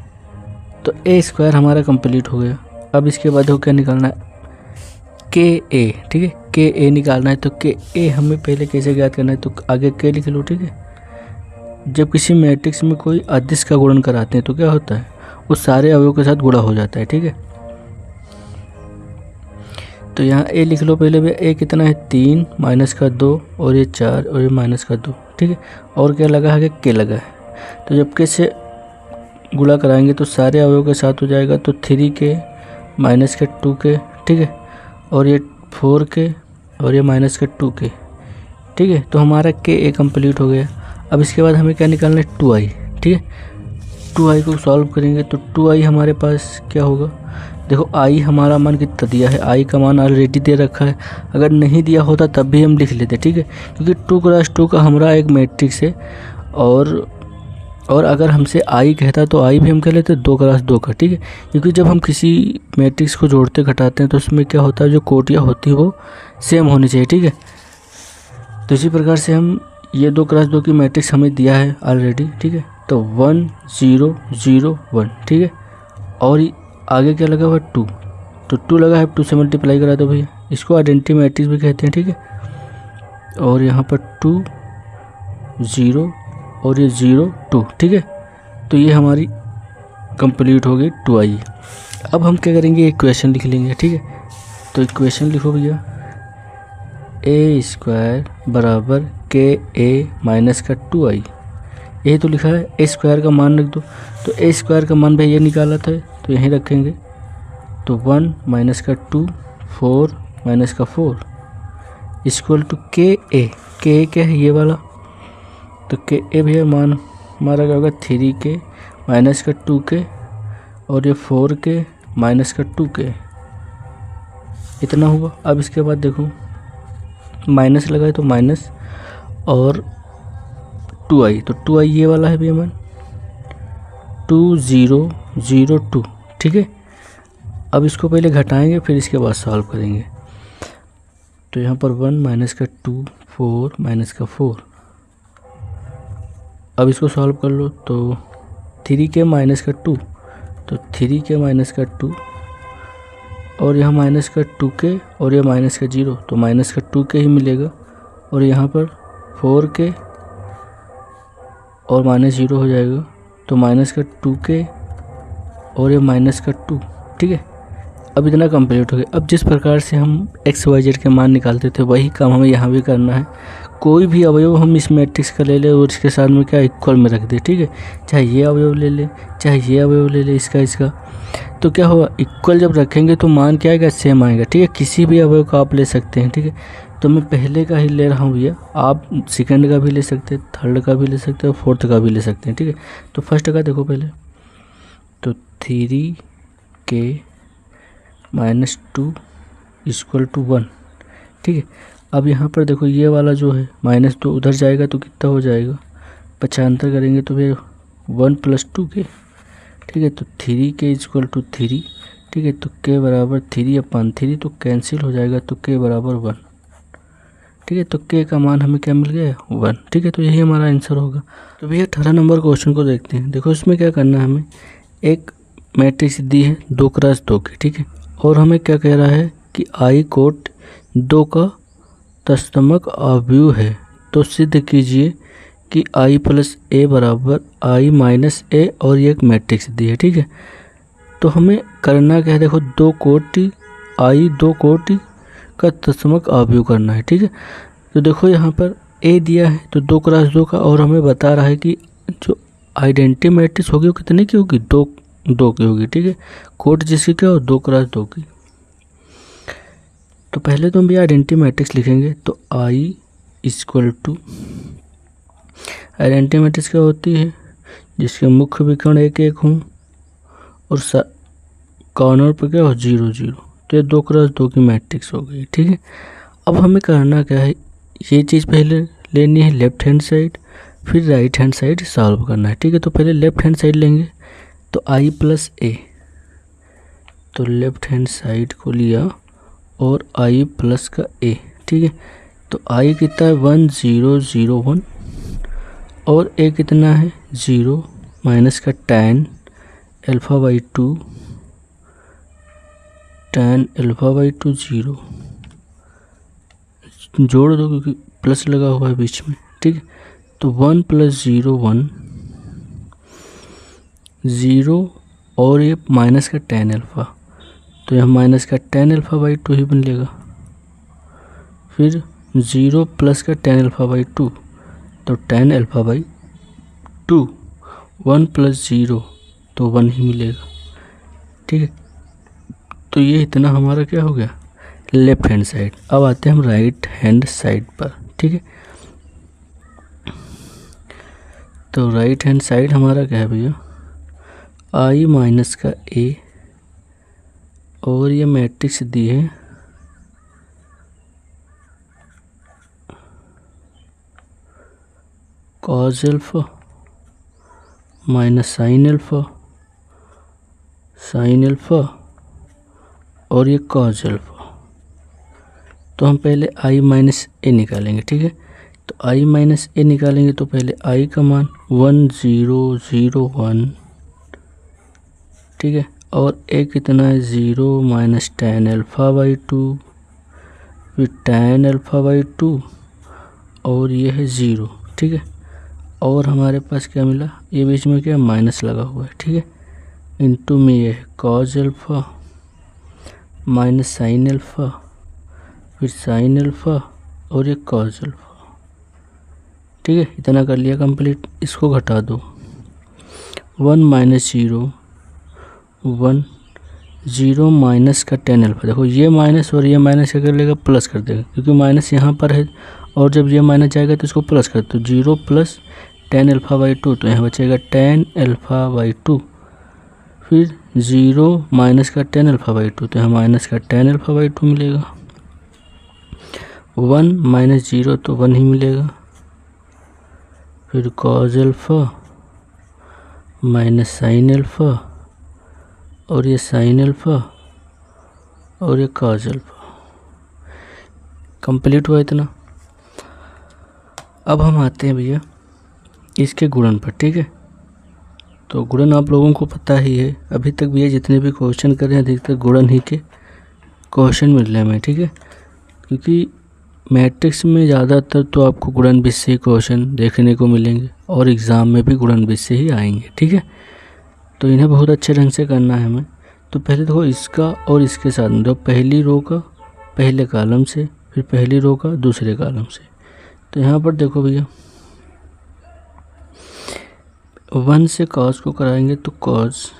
तो ए स्क्वायर हमारा कंप्लीट हो गया। अब इसके बाद देखो क्या निकालना है, के ए, ठीक है, के ए निकालना है। तो के ए हमें पहले कैसे ज्ञात करना है, तो आगे के लिख लो, ठीक है। जब किसी मैट्रिक्स में कोई अदिश का गुणन कराते हैं तो क्या होता है, वो सारे अवयवों के साथ गुणा हो जाता है, ठीक है। तो यहाँ ए लिख लो पहले भैया, ए कितना है 3 माइनस का 2 और ये 4 और ये माइनस का 2, ठीक है। और क्या लगा है, के लगा है। तो जब के से गुणा कराएंगे तो सारे अवयवों के साथ हो जाएगा, तो 3 के माइनस के 2 के, ठीक है, और ये 4 के और ये माइनस के 2 के, ठीक है। तो हमारा के ए कंप्लीट हो गया। अब इसके बाद हमें क्या निकालना है, 2i, ठीक है। 2i को सॉल्व करेंगे तो 2i हमारे पास क्या होगा, देखो i हमारा मान कितना दिया है, i का मान ऑलरेडी दे रखा है। अगर नहीं दिया होता तब भी हम लिख लेते, ठीक है, क्योंकि 2 क्रॉस 2 का हमारा एक मैट्रिक्स है। और अगर हमसे आई कहता तो आई भी हम कह लेते 2 क्रॉस 2 का, ठीक है। क्योंकि जब हम किसी मैट्रिक्स को जोड़ते घटाते हैं तो उसमें क्या होता है, जो कोटियाँ होती है वो सेम होनी चाहिए, ठीक है। तो इसी प्रकार से हम ये 2 क्रॉस 2 की मैट्रिक्स हमें दिया है ऑलरेडी, ठीक है। तो 1 0 0 1, ठीक है। और आगे क्या लगा हुआ है 2, तो 2 लगा है, 2 से मल्टीप्लाई करा दो भैया, इसको आइडेंटिटी मैट्रिक्स भी कहते हैं, ठीक है। और यहाँ पर 2 0 और ये 0 2, ठीक है। तो ये हमारी कंप्लीट हो गई 2i। अब हम क्या करेंगे, इक्वेशन लिख लेंगे, ठीक है। तो इक्वेशन लिखो भैया, ए स्क्वायर बराबर के ए माइनस का 2i, यही तो लिखा है। ए स्क्वायर का मान रख दो, तो ए स्क्वायर का मान भैया ये निकाला था तो यहीं रखेंगे। तो 1 माइनस का 2 4 माइनस का 4 इक्वल टू के ए क्या है, ये वाला। तो के ए भैया मान हमारा क्या होगा, 3 के माइनस का 2 के और ये 4 के माइनस का 2 के, इतना हुआ। अब इसके बाद देखो माइनस लगाए तो माइनस और 2i, तो 2i ये वाला है भैया मान 2 0 0 2, ठीक है। अब इसको पहले घटाएंगे फिर इसके बाद सॉल्व करेंगे। तो यहाँ पर 1 माइनस का 2 4 माइनस का 4, अब इसको सॉल्व कर लो तो 3 के माइनस का 2, तो 3 के माइनस का 2 और यहाँ माइनस का 2 के और ये माइनस का 0, तो माइनस का 2 के ही मिलेगा। और यहाँ पर 4 के और माइनस 0 हो जाएगा, तो माइनस का 2k और ये माइनस का 2, ठीक है। अब इतना कंप्लीट हो गया। अब जिस प्रकार से हम एक्स वाई जेड के मान निकालते थे वही काम हमें यहाँ भी करना है। कोई भी अवयव हम इस मैट्रिक्स का ले लें और इसके साथ में क्या इक्वल में रख दे, ठीक है। चाहे ये अवयव ले ले, चाहे ये अवयव ले ले, इसका, तो क्या होगा, इक्वल जब रखेंगे तो मान क्या आएगा, सेम आएगा, ठीक है। किसी भी अवयव का आप ले सकते हैं, ठीक है। तो मैं पहले का ही ले रहा हूँ भैया, आप सेकंड का भी ले सकते हैं, थर्ड का भी ले सकते हैं, फोर्थ का भी ले सकते हैं, ठीक है। तो फर्स्ट का देखो पहले, तो 3k माइनस 2 इक्वल टू 1, ठीक है। अब यहाँ पर देखो ये वाला जो है माइनस 2 उधर जाएगा तो कितना हो जाएगा, 95 करेंगे तो फिर 1 + 2k, ठीक है। तो 3k इक्वल टू 3, ठीक है। तो k बराबर 3/3, तो कैंसिल हो जाएगा, तो k बराबर 1, ठीक है। तो k का मान हमें क्या मिल गया, 1, ठीक है। तो यही हमारा आंसर होगा। तो भैया 18 नंबर क्वेश्चन को देखते हैं। देखो इसमें क्या करना है, हमें एक मैट्रिक्स दी है 2x2 की, ठीक है। और हमें क्या कह रहा है कि i कोट 2 का तत्समक अवयव है, तो सिद्ध कीजिए कि i + a बराबर i - a, और ये एक मैट्रिक्स दी है, ठीक है। तो हमें करना क्या है, देखो 2 कोटि का तत्समक अवयव करना है, ठीक है। तो देखो यहाँ पर a दिया है तो 2x2 का, और हमें बता रहा है कि जो आइडेंटिटी मैट्रिक्स होगी वो कितने की होगी, 2 की होगी, ठीक है। कोट जिसकी क्या हो, 2x2 की। तो पहले तो हम भी आइडेंटिटी मैट्रिक्स लिखेंगे। तो i equal to, identity matrix क्या होती है, जिसके मुख्य विकर्ण 1 हों और कॉर्नर पर क्या हो, 0 0। तो ये 2x2 की मैट्रिक्स हो गई, ठीक है। अब हमें करना क्या है, ये चीज़ पहले लेनी है लेफ्ट हैंड साइड, फिर राइट हैंड साइड सॉल्व करना है, ठीक है। तो पहले लेफ्ट हैंड साइड लेंगे, तो i + a, तो लेफ्ट हैंड साइड को लिया और i + का a, ठीक है। तो i कितना है, 1 0 0 1, और a कितना है, 0 माइनस का tan α/2, tan α/2 0, जोड़ दो क्योंकि प्लस लगा हुआ है बीच में, ठीक है। तो 1 + 0 1 0, और ये माइनस का tan α, तो यह माइनस का tan α/2 ही बन लेगा। फिर 0 प्लस का tan α/2, तो tan α/2, 1 + 0 तो 1 ही मिलेगा, ठीक है। तो ये इतना हमारा क्या हो गया, लेफ्ट हैंड साइड। अब आते हैं हम राइट हैंड साइड पर, ठीक है। तो राइट हैंड साइड हमारा क्या है भैया, i - का a, और ये मैट्रिक्स दी है cos α - sin α, और ये cos α। तो हम पहले i - a निकालेंगे, ठीक है। तो i - a निकालेंगे तो पहले i का मान 1 0 0 1, ठीक है। और a कितना है, 0 माइनस tan α/2, फिर tan α/2, और ये है 0, ठीक है। और हमारे पास क्या मिला, ये बीच में क्या माइनस लगा हुआ है, ठीक है। इंटू में ये है cos α माइनस sin α, फिर sin α, और ये cos α, ठीक है। इतना कर लिया कंप्लीट। इसको घटा दो, 1 - 0 1, 0 माइनस का tan α, देखो ये माइनस और ये माइनस क्या कर लेगा, प्लस कर देगा, क्योंकि माइनस यहाँ पर है, और जब ये माइनस जाएगा तो इसको प्लस कर दो, 0 प्लस tan α/2, तो यहाँ बचेगा tan α/2, फिर 0 माइनस का tan α/2, तो यहाँ माइनस का tan α/2 मिलेगा। 1 - 0 तो 1 ही मिलेगा, फिर cos α माइनस sin α, और ये sin α, और ये cos α। कंप्लीट हुआ इतना। अब हम आते हैं भैया इसके गुणन पर, ठीक है। तो गुणन आप लोगों को पता ही है, अभी तक भैया जितने भी क्वेश्चन कर रहे हैं अधिकतर गुणन ही के क्वेश्चन मिल रहे हैं हमें, ठीक है। क्योंकि मैट्रिक्स में ज़्यादातर तो आपको गुणन विषय क्वेश्चन देखने को मिलेंगे, और एग्ज़ाम में भी गुणन बीज से ही आएंगे, ठीक है। तो इन्हें बहुत अच्छे ढंग से करना है हमें। तो पहले देखो इसका और इसके साथ में, पहली रो का पहले कॉलम से, फिर पहली रो का दूसरे कॉलम से। तो यहाँ पर देखो भैया 1 से कॉस को कराएंगे तो कॉस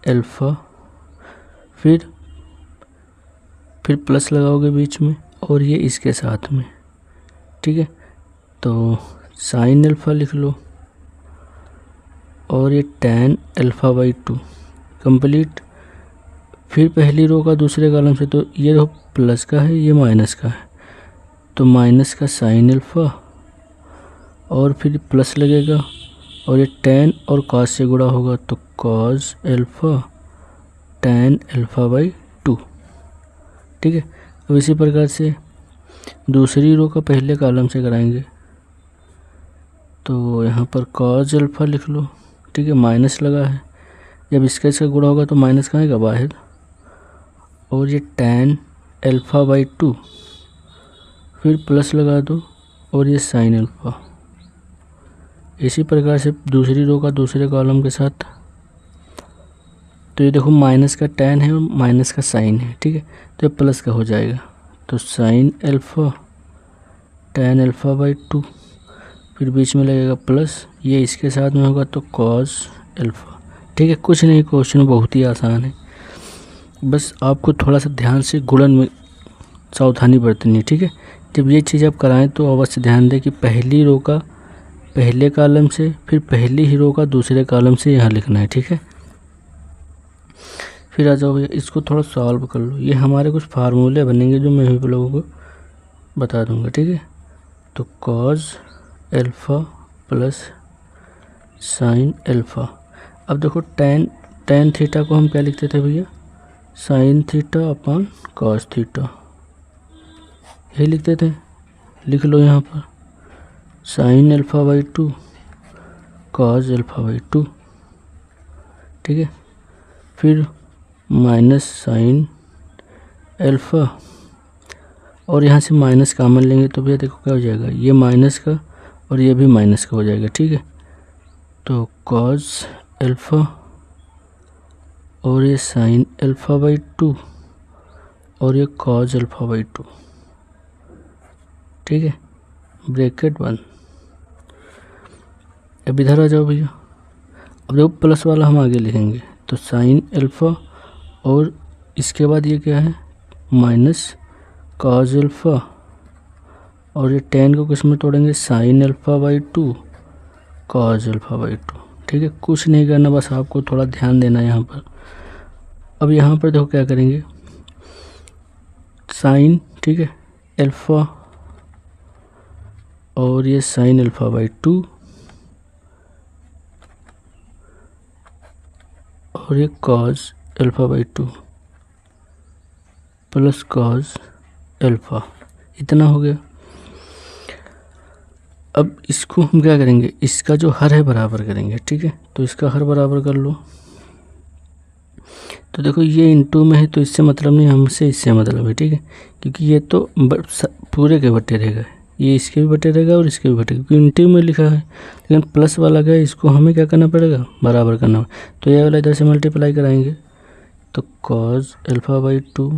अल्फ़ा, फिर प्लस लगाओगे बीच में और ये इसके साथ में, ठीक है। तो साइन अल्फ़ा लिख लो और ये tan α/2 कंप्लीट। फिर पहली रो का दूसरे कॉलम से, तो ये देखो प्लस का है, ये माइनस का है, तो माइनस का साइन अल्फ़ा और फिर प्लस लगेगा और ये tan और cos से गुणा होगा तो cos अल्फ़ा tan α/2, ठीक है। अब इसी प्रकार से दूसरी रो का पहले कॉलम से कराएंगे। तो यहाँ पर cos अल्फ़ा लिख लो, ठीक है, माइनस लगा है, जब इसका गुणा होगा तो माइनस का आएगा बाहर, और ये tan α/2, फिर प्लस लगा दो और ये साइन अल्फ़ा। इसी प्रकार से दूसरी रो का दूसरे कॉलम के साथ। तो ये देखो माइनस का tan है और माइनस का साइन है, ठीक है, तो ये प्लस का हो जाएगा, तो साइन अल्फ़ा tan α/2, फिर बीच में लगेगा प्लस, ये इसके साथ में होगा तो cos अल्फ़ा, ठीक है। कुछ नहीं, क्वेश्चन बहुत ही आसान है, बस आपको थोड़ा सा ध्यान से गुणन में सावधानी बरतनी है, ठीक है। जब ये चीज़ आप कराएं तो अवश्य ध्यान दें कि पहली रो का पहले कॉलम से, फिर पहली ही रो का दूसरे कॉलम से यहाँ लिखना है, ठीक है। फिर आ जाओ भैया, इसको थोड़ा सॉल्व कर लो। ये हमारे कुछ फार्मूले बनेंगे जो मैं भी लोगों को बता दूंगा, ठीक है। तो cos alpha plus sine alpha. अब देखो tan थीटा को हम क्या लिखते थे भैया, sine theta upon cos theta, यही लिखते थे। लिख लो यहाँ पर साइन α/2 cos α/2, ठीक है। फिर माइनस साइन अल्फ़ा और यहाँ से माइनस कॉमन लेंगे तो भैया देखो क्या हो जाएगा, ये माइनस का और ये भी माइनस का हो जाएगा, ठीक है। तो cos अल्फ़ा और ये साइन α/2 और ये cos α/2, ठीक है, ब्रैकेट 1। अब इधर आ जाओ भैया, अब देखो प्लस वाला हम आगे लिखेंगे, तो साइन अल्फ़ा और इसके बाद ये क्या है माइनस cos अल्फ़ा और ये tan को किस में तोड़ेंगे, साइन α/2 cos α/2, ठीक है। कुछ नहीं करना, बस आपको थोड़ा ध्यान देना है यहाँ पर। अब यहाँ पर देखो क्या करेंगे, साइन, ठीक है, अल्फ़ा और ये साइन α/2 और ये cos α/2 प्लस cos अल्फ़ा, इतना हो गया। अब इसको हम क्या करेंगे, इसका जो हर है बराबर करेंगे, ठीक है। तो इसका हर बराबर कर लो। तो देखो ये इनटू में है तो इससे मतलब नहीं, हमसे इससे मतलब है, ठीक है, क्योंकि ये तो पूरे के बटे रहेगा, ये इसके भी बटे रहेगा और इसके भी बटे, क्योंकि इनटू में लिखा है। लेकिन प्लस वाला क्या है, इसको हमें क्या करना पड़ेगा, बराबर करना है। तो ये वाला इधर से मल्टीप्लाई कराएंगे तो cos α/2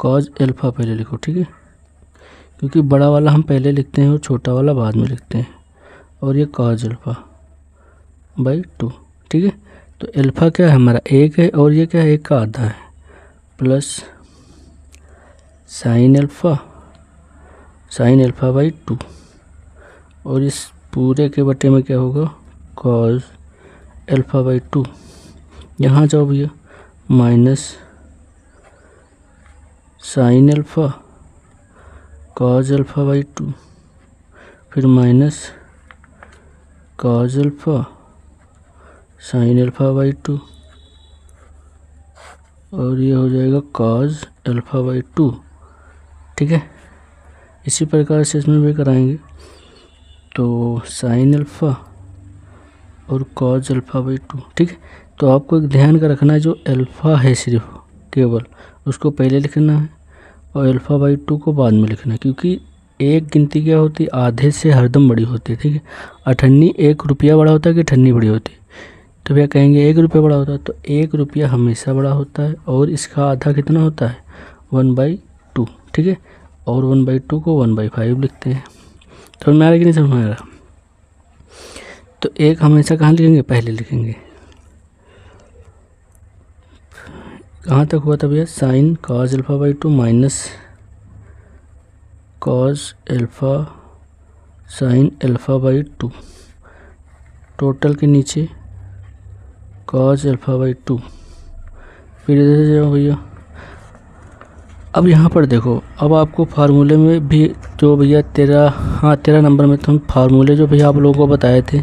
cos अल्फ़ा पहले लिखो, ठीक है, क्योंकि बड़ा वाला हम पहले लिखते हैं और छोटा वाला बाद में लिखते हैं, और ये cos α/2, ठीक है। तो अल्फ़ा क्या है हमारा 1 है और ये क्या है 1 का आधा है, प्लस साइन α/2 और इस पूरे के बटे में क्या होगा cos α/2। यहाँ जाओ भैया, माइनस साइन अल्फ़ा cos α/2, फिर माइनस cos अल्फ़ा साइन α/2 और ये हो जाएगा cos α/2, ठीक है। इसी प्रकार से इसमें भी कराएंगे, तो साइन अल्फ़ा और cos α/2, ठीक है। तो आपको एक ध्यान का रखना है, जो अल्फ़ा है सिर्फ केवल उसको पहले लिखना है और α/2 को बाद में लिखना है, क्योंकि एक गिनती क्या होती है, आधे से हरदम बड़ी होती है, ठीक है। अठन्नी 1 रुपया बड़ा होता है कि अठन्नी बड़ी होती है, तो भैया कहेंगे 1 रुपया बड़ा होता है, तो 1 रुपया हमेशा बड़ा होता है, और इसका आधा कितना होता है 1/2, ठीक है। और 1/2 को 1/5 लिखते हैं। समझ में आ रहा है कि नहीं समझ में आ रहा? तो एक हमेशा कहाँ लिखेंगे, पहले लिखेंगे। कहाँ तक हुआ था भैया, sine cos α/2 minus cos alpha sine α/2, total के नीचे cos α/2। फिर इधर से जाओ भैया, अब यहाँ पर देखो, अब आपको फार्मूले में भी जो भैया 13 नंबर में तो हम फार्मूले जो भैया आप लोगों को बताए थे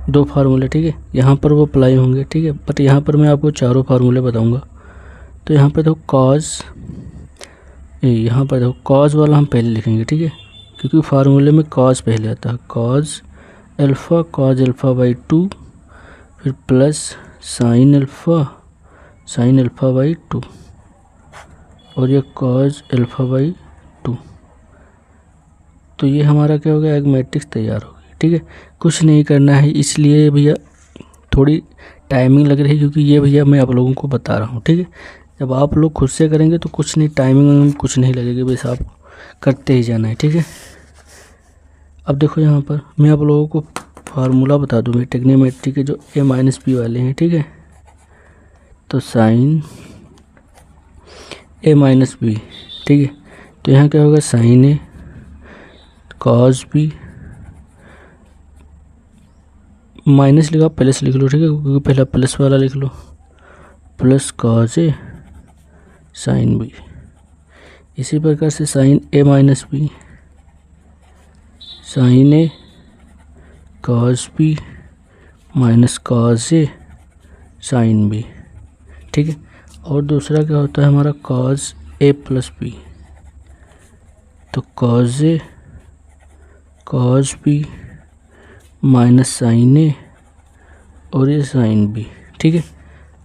2 फार्मूले, ठीक है, यहाँ पर वो अप्लाई होंगे, ठीक है। बट यहाँ पर मैं आपको 4 फार्मूले बताऊँगा। तो यहाँ पर देखो यहाँ पर देखो कॉज वाला हम पहले लिखेंगे, ठीक है, क्योंकि फार्मूले में कॉज पहले आता है। cos α/2 फिर प्लस साइन α/2 और ये cos α/2। तो ये हमारा क्या हो गया, एक मैट्रिक्स तैयार हो गई, ठीक है। कुछ नहीं करना है, इसलिए भैया थोड़ी टाइमिंग लग रही है, क्योंकि ये भैया मैं आप लोगों को बता रहा हूँ, ठीक है। जब आप लोग खुद से करेंगे तो कुछ नहीं, टाइमिंग कुछ नहीं लगेगी, बस आप करते ही जाना है, ठीक है। अब देखो यहाँ पर मैं आप लोगों को फार्मूला बता दूँ ट्रिग्नोमेट्री के जो a-b वाले हैं, ठीक है। तो साइन a-b, ठीक है। तो यहाँ क्या होगा, sine a cos b, minus लिखा प्लस लिख लो, ठीक है, क्योंकि पहला प्लस वाला लिख लो, plus cos a sine b। इसी प्रकार से sine a-b sine a cos b minus cos a sine b, ठीक है। और दूसरा क्या होता है हमारा cos a प्लस b, तो cos a cos b minus sine a और ये साइन b, ठीक है।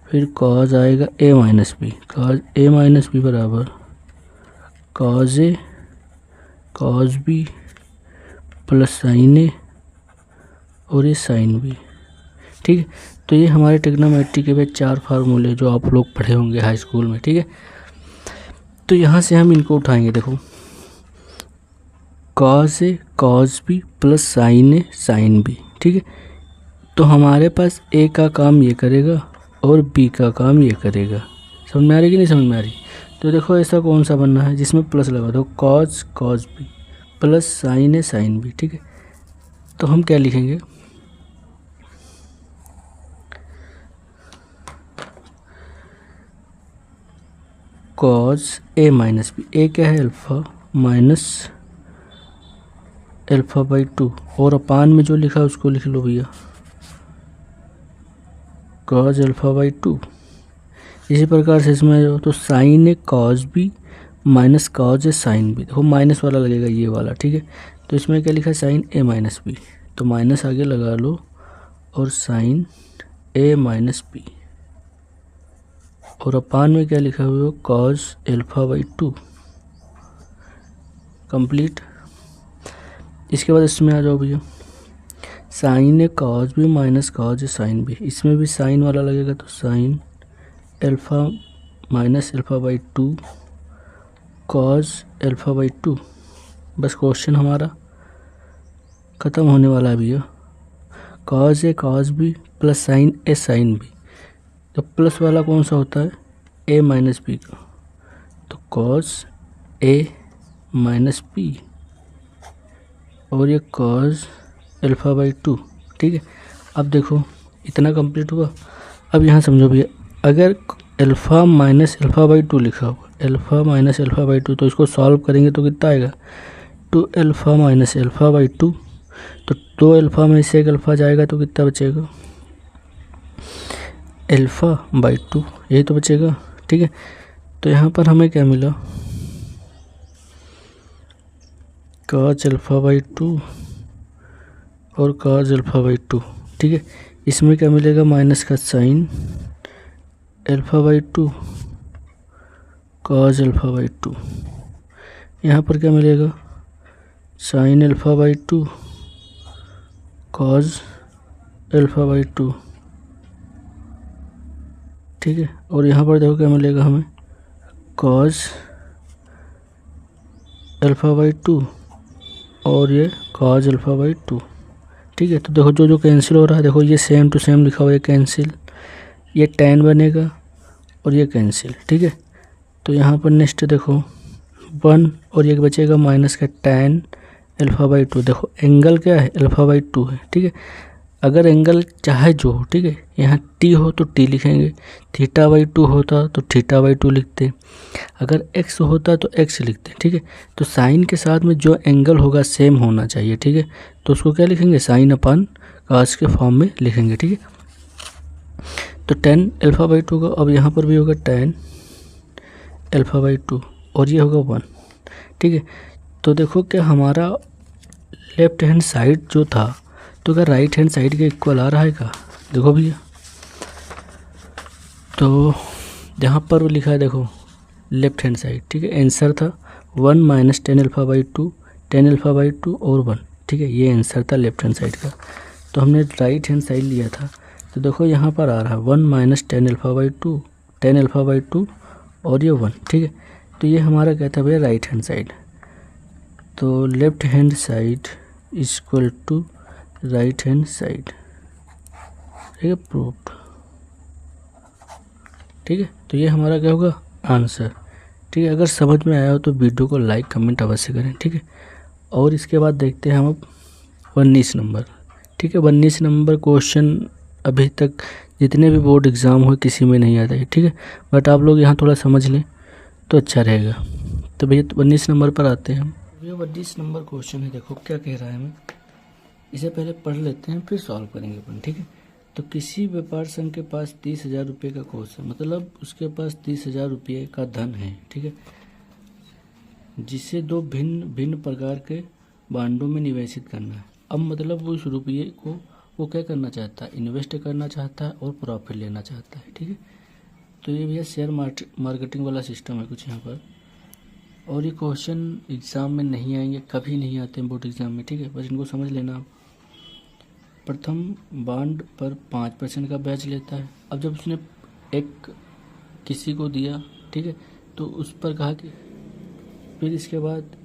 फिर cos आएगा a-b, cos a-b बराबर cos a cos b plus sine a और ये साइन b, ठीक है। तो ये हमारे ट्रिग्नोमेट्री के 4 फार्मूले जो आप लोग पढ़े होंगे हाई स्कूल में, ठीक है। तो यहाँ से हम इनको उठाएंगे, देखो cos a cos b plus sine a sine b, ठीक है। तो हमारे पास a का काम ये करेगा और b का काम ये करेगा। समझ में आ रही कि नहीं समझ में आ रही? तो देखो ऐसा कौन सा बनना है जिसमें प्लस लगा दो, cos cos b plus sine a sine b, ठीक है। तो हम क्या लिखेंगे, cos a-b, a क्या है अल्फ़ा माइनस α/2, और अपान में जो लिखा है उसको लिख लो भैया cos α/2। इसी प्रकार से इसमें जो तो sine a cos b minus cos a sine b, देखो माइनस वाला लगेगा ये वाला, ठीक है। तो इसमें क्या लिखा है साइन a-b, तो माइनस आगे लगा लो और साइन a-b, और अपान में क्या लिखा हुआ है cos α/2, कंप्लीट। इसके बाद इसमें आ जाओ भैया, sine a cos b minus cos a sine b, इसमें भी साइन वाला लगेगा, तो साइन अल्फ़ा माइनस α/2 cos α/2। बस क्वेश्चन हमारा ख़त्म होने वाला है भैया। cos a cos b plus sine a sine b, तो प्लस वाला कौन सा होता है a-b का, तो cos a-b और ये cos α/2, ठीक है। अब देखो इतना कंप्लीट हुआ। अब यहाँ समझो भैया, अगर अल्फ़ा माइनस α/2 लिखा हुआ, अल्फ़ा माइनस α/2, तो इसको सॉल्व करेंगे तो कितना आएगा 2α माइनस α/2, तो 2α में से 1 अल्फ़ा जाएगा तो कितना बचेगा α/2, यही तो बचेगा, ठीक है। तो यहाँ पर हमें क्या मिला, cos α/2 और cos α/2, ठीक है। इसमें क्या मिलेगा, माइनस का साइन α/2 cos α/2, यहाँ पर क्या मिलेगा sine alpha by 2 cos alpha by 2, ठीक है। और यहाँ पर देखो क्या मिलेगा हमें, कॉज अल्फ़ा बाई 2 और ये कॉज अल्फ़ा बाई 2, ठीक है। तो देखो जो जो कैंसिल हो रहा है, देखो ये सेम टू सेम लिखा हुआ है कैंसिल, ये tan बनेगा और ये कैंसिल, ठीक है। तो यहाँ पर नेक्स्ट देखो 1 और ये बचेगा माइनस का tan अल्फ़ा बाई 2। देखो एंगल क्या है, अल्फ़ा बाई 2 है, ठीक है। अगर एंगल चाहे जो हो, ठीक है, यहाँ टी हो तो टी लिखेंगे, थीटा बाई 2 होता तो थीटा बाई 2 लिखते, अगर एक्स होता तो एक्स लिखते, ठीक है। तो साइन के साथ में जो एंगल होगा सेम होना चाहिए, ठीक है। तो उसको क्या लिखेंगे, साइन अपन कास के फॉर्म में लिखेंगे, ठीक है। तो tan अल्फ़ा बाई 2 का अब यहाँ पर भी होगा tan अल्फ़ा बाई 2 और ये होगा 1, ठीक है। तो देखो क्या हमारा लेफ्ट हैंड साइड जो था, तो क्या राइट हैंड साइड के इक्वल आ रहा है का, देखो भैया। तो यहाँ पर लिखा है देखो लेफ्ट हैंड साइड, ठीक है। आंसर था 1 minus tan alpha by 2, tan alpha by 2 और 1, ठीक है। ये आंसर था लेफ्ट हैंड साइड का। तो हमने राइट हैंड साइड लिया था, तो देखो यहाँ पर आ रहा है 1 minus tan alpha by 2, tan alpha by 2 और ये 1, ठीक है। तो ये हमारा क्या था भैया, राइट हैंड साइड। तो left hand side equal to right hand side, ठीक है, प्रूव्ड, ठीक है। तो ये हमारा क्या होगा, आंसर, ठीक है। अगर समझ में आया हो तो वीडियो को लाइक कमेंट अवश्य करें, ठीक है। और इसके बाद देखते हैं हम अब 19 नंबर, ठीक है। 19 नंबर क्वेश्चन अभी तक जितने भी बोर्ड एग्ज़ाम हुए किसी में नहीं आता है, ठीक है। बट आप लोग यहाँ थोड़ा समझ लें तो अच्छा रहेगा। तो भैया 19 नंबर पर आते हैं हम। भैया 19 नंबर क्वेश्चन है, देखो क्या कह रहा है हमें, इसे पहले पढ़ लेते हैं फिर सॉल्व करेंगे अपन, ठीक है। तो किसी व्यापार संघ के पास 30,000 रुपये का कोष है, मतलब उसके पास 30,000 रुपये का धन है, ठीक है, जिसे दो भिन्न भिन्न प्रकार के बांडों में निवेशित करना है। अब मतलब उस रुपये को वो क्या करना चाहता है, इन्वेस्ट करना चाहता है और प्रॉफिट लेना चाहता है, ठीक है। तो ये भैया शेयर मार्केटिंग वाला सिस्टम है कुछ यहाँ पर। और ये क्वेश्चन एग्ज़ाम में नहीं आएंगे, कभी नहीं आते हैं बोर्ड एग्ज़ाम में, ठीक है। बस इनको समझ लेना आप। प्रथम बॉन्ड पर 5% का ब्याज लेता है। अब जब उसने एक किसी को दिया, ठीक है, तो उस पर कहा कि फिर इसके बाद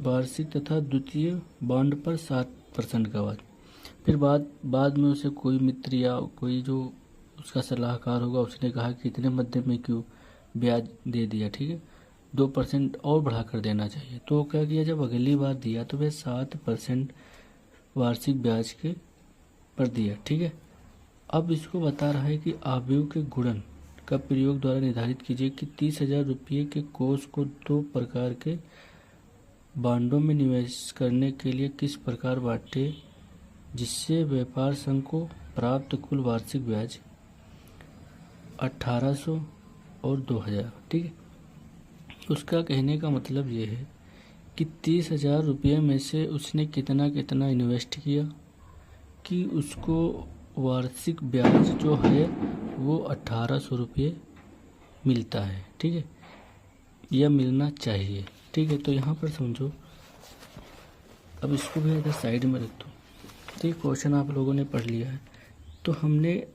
वार्षिक तथा द्वितीय बॉन्ड पर 7% का ब्याज। फिर बाद में उसे कोई मित्र या कोई जो उसका सलाहकार होगा उसने कहा कि इतने मध्य में क्यों ब्याज दे दिया, ठीक है, 2% और बढ़ा कर देना चाहिए। तो क्या किया, जब अगली बार दिया तो वह 7% वार्षिक ब्याज के पर दिया, ठीक है। अब इसको बता रहा है कि आयव्यय के गुणन का प्रयोग द्वारा निर्धारित कीजिए कि 30,000 रुपये के कोष को दो प्रकार के बांडों में निवेश करने के लिए किस प्रकार बांटे, जिससे व्यापार संघ को प्राप्त कुल वार्षिक ब्याज 1800 और 2000, ठीक है। उसका कहने का मतलब ये है कि 30,000 रुपये में से उसने कितना कितना इन्वेस्ट किया कि उसको वार्षिक ब्याज जो है वो 1800 रुपये मिलता है, ठीक है, या मिलना चाहिए, ठीक है। तो यहाँ पर समझो, अब इसको भी इधर साइड में रख दो। तो ये क्वेश्चन आप लोगों ने पढ़ लिया है। तो हमने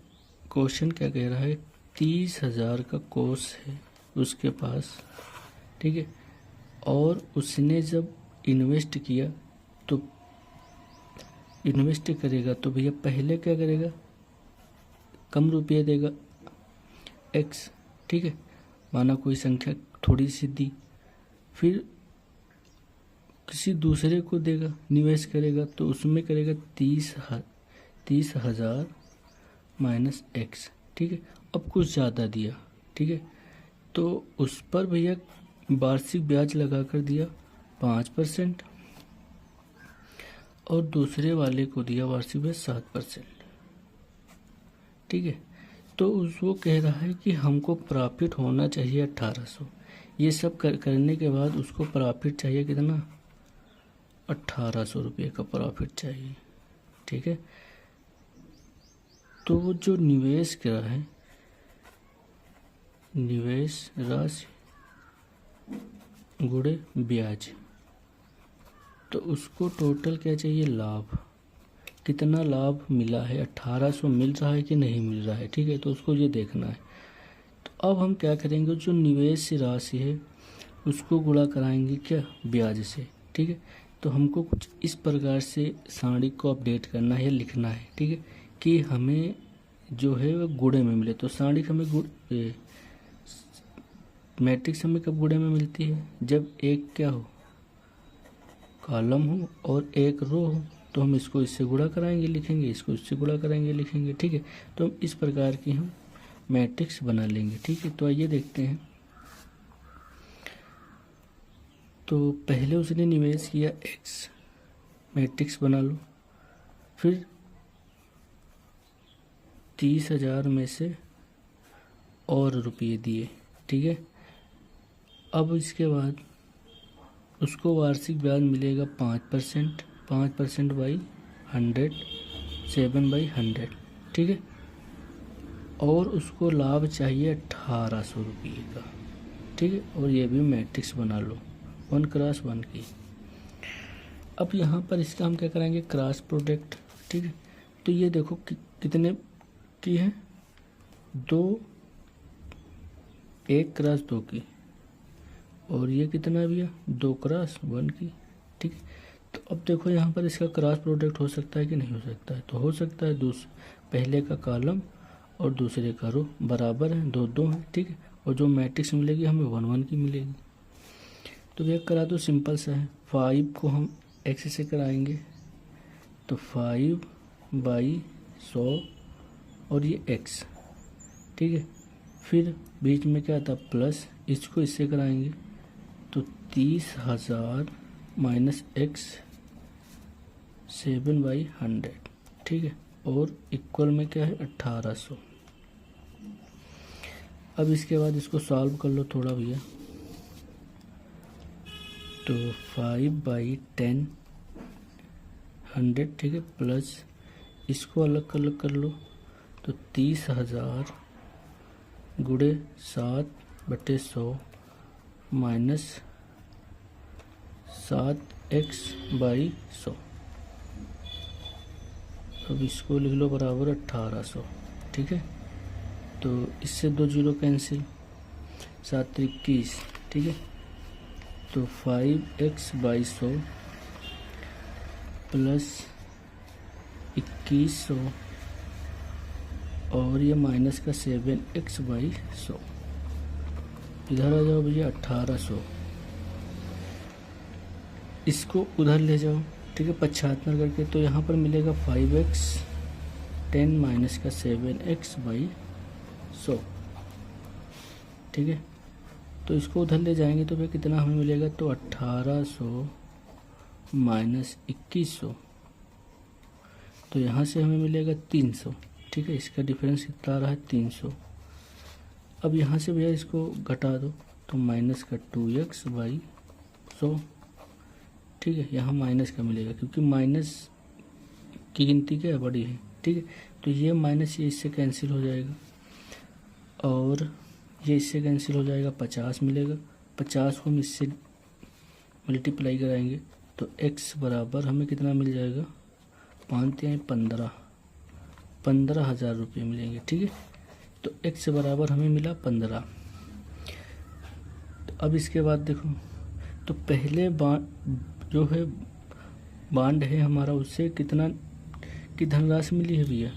क्वेश्चन क्या कह रहा है, 30,000 का कोष है उसके पास, ठीक है, और उसने जब इन्वेस्ट किया तो इन्वेस्ट करेगा तो भैया पहले क्या करेगा, कम रुपये देगा एक्स, ठीक है, माना कोई संख्या थोड़ी सी दी, फिर किसी दूसरे को देगा, निवेश करेगा तो उसमें करेगा 30,000 माइनस एक्स, ठीक है। अब कुछ ज़्यादा दिया, ठीक है, तो उस पर भैया वार्षिक ब्याज लगा कर दिया 5% और दूसरे वाले को दिया वार्षिक ब्याज 7%, ठीक है। तो वो कह रहा है कि हमको प्रॉफिट होना चाहिए 1800। ये सब करने के बाद उसको प्रॉफिट चाहिए कितना, 1800 रुपये का प्रॉफिट चाहिए, ठीक है। तो वो जो निवेश करा है, निवेश राशि गुणे ब्याज, तो उसको टोटल क्या चाहिए, लाभ, कितना लाभ मिला है, 1800 मिल रहा है कि नहीं मिल रहा है, ठीक है, तो उसको ये देखना है। तो अब हम क्या करेंगे, जो निवेश राशि है उसको गुणा कराएंगे क्या, ब्याज से, ठीक है। तो हमको कुछ इस प्रकार से सारणी को अपडेट करना है या लिखना है, ठीक है, कि हमें जो है वो गुणे में मिले। तो सारणी हमें मैट्रिक्स हमें कब गुणे में मिलती है, जब एक क्या हो, कॉलम हो और एक रो हो। तो हम इसको इससे गुणा कराएंगे लिखेंगे, इसको इससे गुणा कराएंगे लिखेंगे, ठीक है। तो हम इस प्रकार की हम मैट्रिक्स बना लेंगे, ठीक है। तो आइए देखते हैं। तो पहले उसने निवेश किया x, मैट्रिक्स बना लो, फिर 30,000 में से और रुपये दिए, ठीक है। अब इसके बाद उसको वार्षिक ब्याज मिलेगा 5%, 5% बाई 100, 7/100, ठीक है। और उसको लाभ चाहिए 1800 रुपये का, ठीक है। और ये भी मैट्रिक्स बना लो 1x1 की। अब यहाँ पर इसका हम क्या कराएंगे, क्रॉस प्रोडक्ट, ठीक है। तो ये देखो कितने की है, 1x2 की, और ये कितना भी है, 2x1 की, ठीक है। तो अब देखो यहाँ पर इसका क्रॉस प्रोडक्ट हो सकता है कि नहीं हो सकता है, तो हो सकता है। पहले का कॉलम और दूसरे का रो बराबर है, 2 है, ठीक है। और जो मैट्रिक्स मिलेगी हमें 1 की मिलेगी। तो ये करा दो, सिंपल सा है। 5 को हम x से कराएंगे, तो 5/100 और ये x, ठीक है। फिर बीच में क्या था, प्लस, इसको इससे कराएंगे तो 30,000 माइनस x 7/100, ठीक है। और इक्वल में क्या है, 1800। अब इसके बाद इसको सॉल्व कर लो थोड़ा भैया। तो 5/10 100, ठीक है, प्लस इसको अलग कर लो तो 30,000 गुणे 7/100 माइनस 7x/100। अब इसको लिख लो बराबर 1800, ठीक है। तो इससे 2 0 कैंसिल, 7 21, ठीक है। तो 5x/100 प्लस 2100 और ये माइनस का 7x/100, इधर आ जाओ भैया 1800, इसको उधर ले जाओ, ठीक है, 75 करके। तो यहाँ पर मिलेगा 5x10 माइनस का 7x/100, ठीक है। तो इसको उधर ले जाएंगे तो फिर कितना हमें मिलेगा, तो 1800 माइनस 2100, तो यहाँ से हमें मिलेगा 300, ठीक है। इसका डिफरेंस कितना आ रहा है, 300। अब यहाँ से भैया इसको घटा दो, तो माइनस का 2x/100, ठीक है। यहाँ माइनस का मिलेगा क्योंकि माइनस की गिनती क्या है, बड़ी है, ठीक है। तो ये माइनस ये इससे कैंसिल हो जाएगा और ये इससे कैंसिल हो जाएगा, 50 मिलेगा। 50 को हम इससे मल्टीप्लाई कराएंगे तो x बराबर हमें कितना मिल जाएगा, 5 या 15,000 रुपये मिलेंगे, ठीक है। तो x बराबर हमें मिला 15। तो अब इसके बाद देखो, तो पहले जो है बॉन्ड है हमारा, उससे कितना की धनराशि मिली है भैया,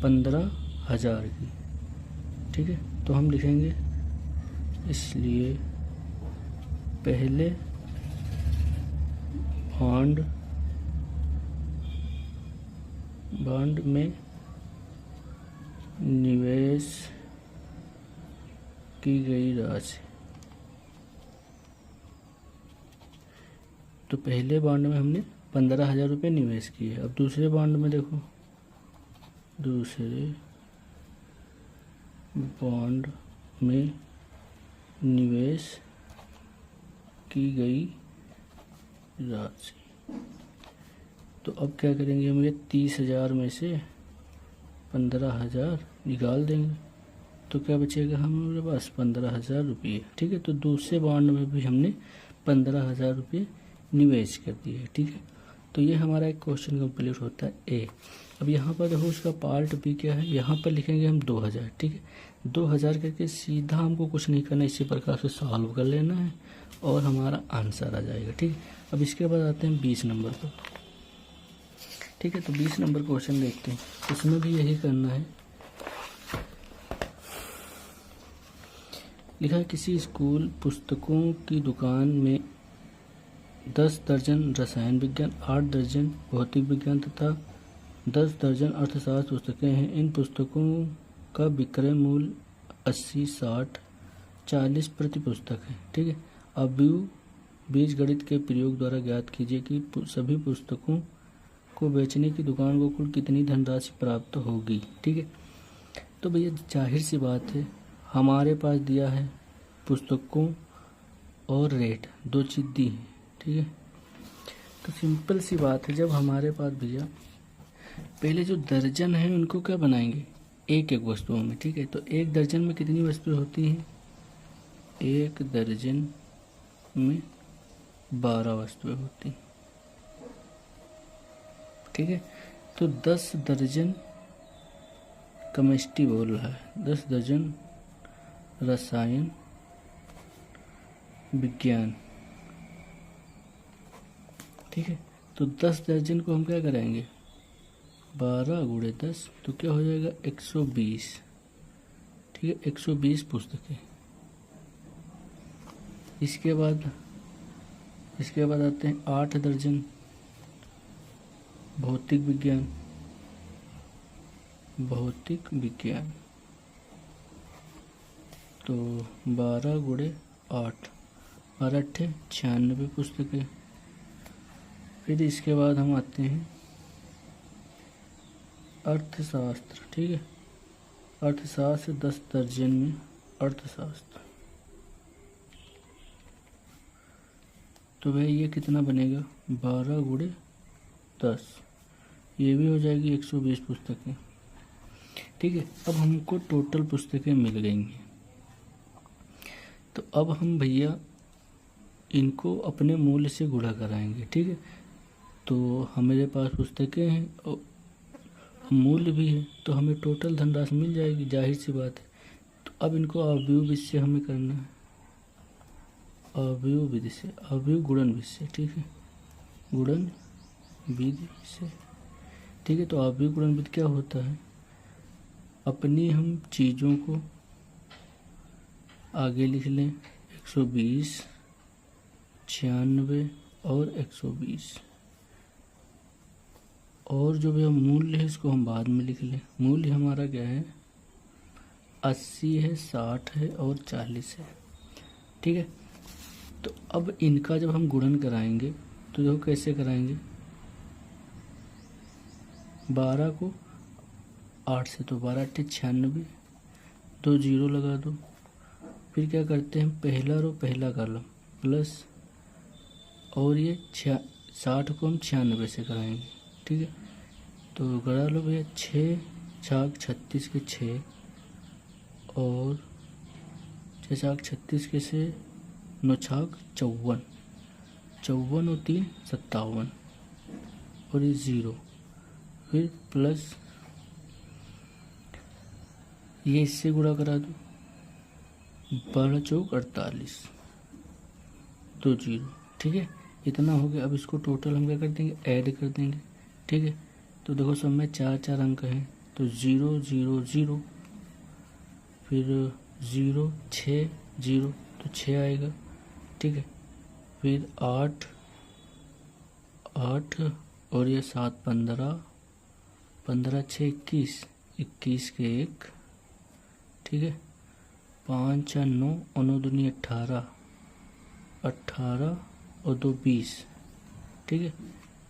15,000 की, ठीक है। तो हम लिखेंगे, इसलिए पहले बॉन्ड में निवेश की गई राशि, तो पहले बॉन्ड में हमने 15,000 रुपये निवेश किए। अब दूसरे बॉन्ड में देखो, दूसरे बॉन्ड में निवेश की गई राशि, तो अब क्या करेंगे हम, ये 30,000 में से 15,000 निकाल देंगे, तो क्या बचेगा हमारे पास, 15,000 रुपये, ठीक है। तो दूसरे बॉन्ड में भी हमने 15,000 रुपये निवेश कर दिए है, ठीक है। तो ये हमारा एक क्वेश्चन कंप्लीट होता है ए। अब यहाँ पर देखो उसका पार्ट बी क्या है, यहाँ पर लिखेंगे हम 2000, ठीक है। 2000 करके सीधा हमको कुछ नहीं करना, इसी प्रकार से सॉल्व कर लेना है और हमारा आंसर आ जाएगा, ठीक है। अब इसके बाद आते हैं 20 नंबर पर, ठीक है। तो 20 नंबर क्वेश्चन देखते हैं, उसमें भी यही करना है। लिखा है किसी स्कूल पुस्तकों की दुकान में 10 दर्जन रसायन विज्ञान, 8 दर्जन भौतिक विज्ञान तथा 10 दर्जन अर्थशास्त्र पुस्तकें हैं। इन पुस्तकों का विक्रय मूल्य 80, 60, 40 प्रति पुस्तक है, ठीक है। अब बीजगणित के प्रयोग द्वारा ज्ञात कीजिए कि सभी पुस्तकों को बेचने की दुकान को कुल कितनी धनराशि प्राप्त होगी, ठीक है। तो भैया जाहिर सी बात है, हमारे पास दिया है पुस्तकों और रेट, दो चीज़ दी है, ठीक है। तो सिंपल सी बात है, जब हमारे पास भैया पहले जो दर्जन है उनको क्या बनाएंगे, एक एक वस्तुओं में, ठीक है। तो एक दर्जन में कितनी वस्तुएं होती हैं, एक दर्जन में 12 वस्तुएं होती हैं, ठीक है। तो 10 दर्जन केमिस्ट्री बोल रहा है, 10 दर्जन रसायन विज्ञान, ठीक है। तो 10 दर्जन को हम क्या कराएंगे, 12 गुणे 10, तो क्या हो जाएगा 120, ठीक है। 120 पुस्तकें। इसके बाद आते हैं 8 दर्जन भौतिक विज्ञान, तो 12 गुणे 8, 12 अट्ठे 96 पुस्तकें। फिर इसके बाद हम आते हैं अर्थशास्त्र, ठीक है। अर्थशास्त्र 10 दर्जन में अर्थशास्त्र, तो भाई ये कितना बनेगा, 12 गुणे 10, ये भी हो जाएगी 120 पुस्तकें, ठीक है। अब हमको टोटल पुस्तकें मिल गई हैं, तो अब हम भैया इनको अपने मूल्य से गुणा कराएंगे, ठीक है। तो हमारे पास पुस्तकें हैं और मूल्य भी है, तो हमें टोटल धनराशि मिल जाएगी, जाहिर सी बात है। तो अब इनको अवयव विधि से हमें करना है, अवयव विधि से, अवयव गुणन विधि से, ठीक है, गुणन विधि से, ठीक है। तो अवयव गुणन विधि क्या होता है, अपनी हम चीज़ों को आगे लिख लें, 120, 96 और 120, और जो भी मूल्य है इसको हम बाद में लिख लें। मूल्य हमारा क्या है, 80 है, 60 है और 40 है, ठीक है। तो अब इनका जब हम गुणन कराएंगे तो देखो कैसे कराएंगे, 12 को 8 से, तो 12 अट्ठे 96, 2 जीरो लगा दो। फिर क्या करते हैं, पहला रो पहला कॉलम प्लस, और ये 60 को हम 96 से कराएंगे, ठीक है। तो गड़ा लो भैया, 6 छाक 36 के 6, और 6 छाक 36 के से 9 छाक 54, 54 और 3 57, और ये 0, फिर प्लस ये इससे गुणा करा दो, 12 चौक 48, 2 जीरो, ठीक है। इतना हो गया। अब इसको टोटल हम क्या कर देंगे, ऐड कर देंगे, ठीक है। तो देखो सब में 4 अंक हैं, तो 0 0 0, फिर 0 6 0, तो 6 आएगा, ठीक है। फिर 8 8 और ये 7 15, 15 6 21, 21 के 1, ठीक है। 5 4 9 और 9 दूनी 18, 18 और 2 20, ठीक है।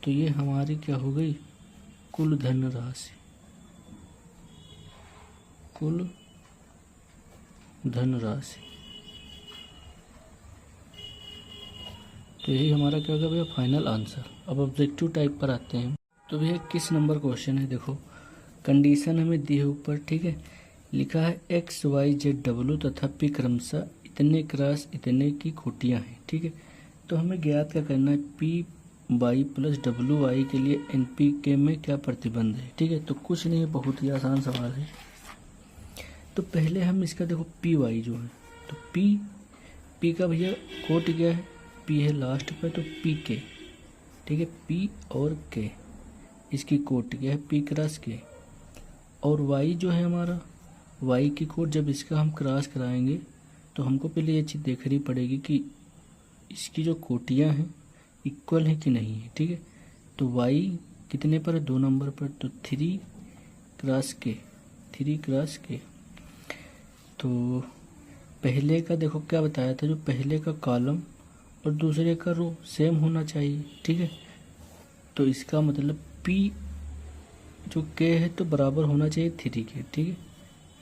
तो ये हमारी क्या हो गई, कुल धनराशि, कुल धनराशि। तो यही हमारा क्या होगा भैया, फाइनल आंसर। अब ऑब्जेक्टिव टाइप पर आते हैं। तो भैया किस नंबर क्वेश्चन है, देखो कंडीशन हमें दी है ऊपर, ठीक है। लिखा है एक्स वाई जेड डब्ल्यू तथा पी क्रमशः इतने क्रॉस इतने की खुटियाँ हैं, ठीक है। तो हमें ज्ञात क्या करना है, पी वाई प्लस डब्ल्यू वाई के लिए एन पी के में क्या प्रतिबंध है। ठीक है, तो कुछ नहीं है, बहुत ही आसान सवाल है। तो पहले हम इसका देखो पी वाई जो है, तो पी का भैया कोट क्या है, पी है लास्ट पे, तो पी के। ठीक है, पी और के इसकी कोट क्या है, पी क्रॉस के। और वाई जो है हमारा, वाई की कोट जब इसका हम क्रॉस कराएंगे तो हमको पहले ये चीज़ देखनी पड़ेगी कि इसकी जो कोटियाँ हैं इक्वल है कि नहीं है। ठीक है, तो वाई कितने पर है, 2 नंबर पर, तो 3 क्रॉस के। तो पहले का देखो क्या बताया था, जो पहले का कॉलम और दूसरे का रो सेम होना चाहिए। ठीक है, तो इसका मतलब पी जो के है तो बराबर होना चाहिए 3 के। ठीक है,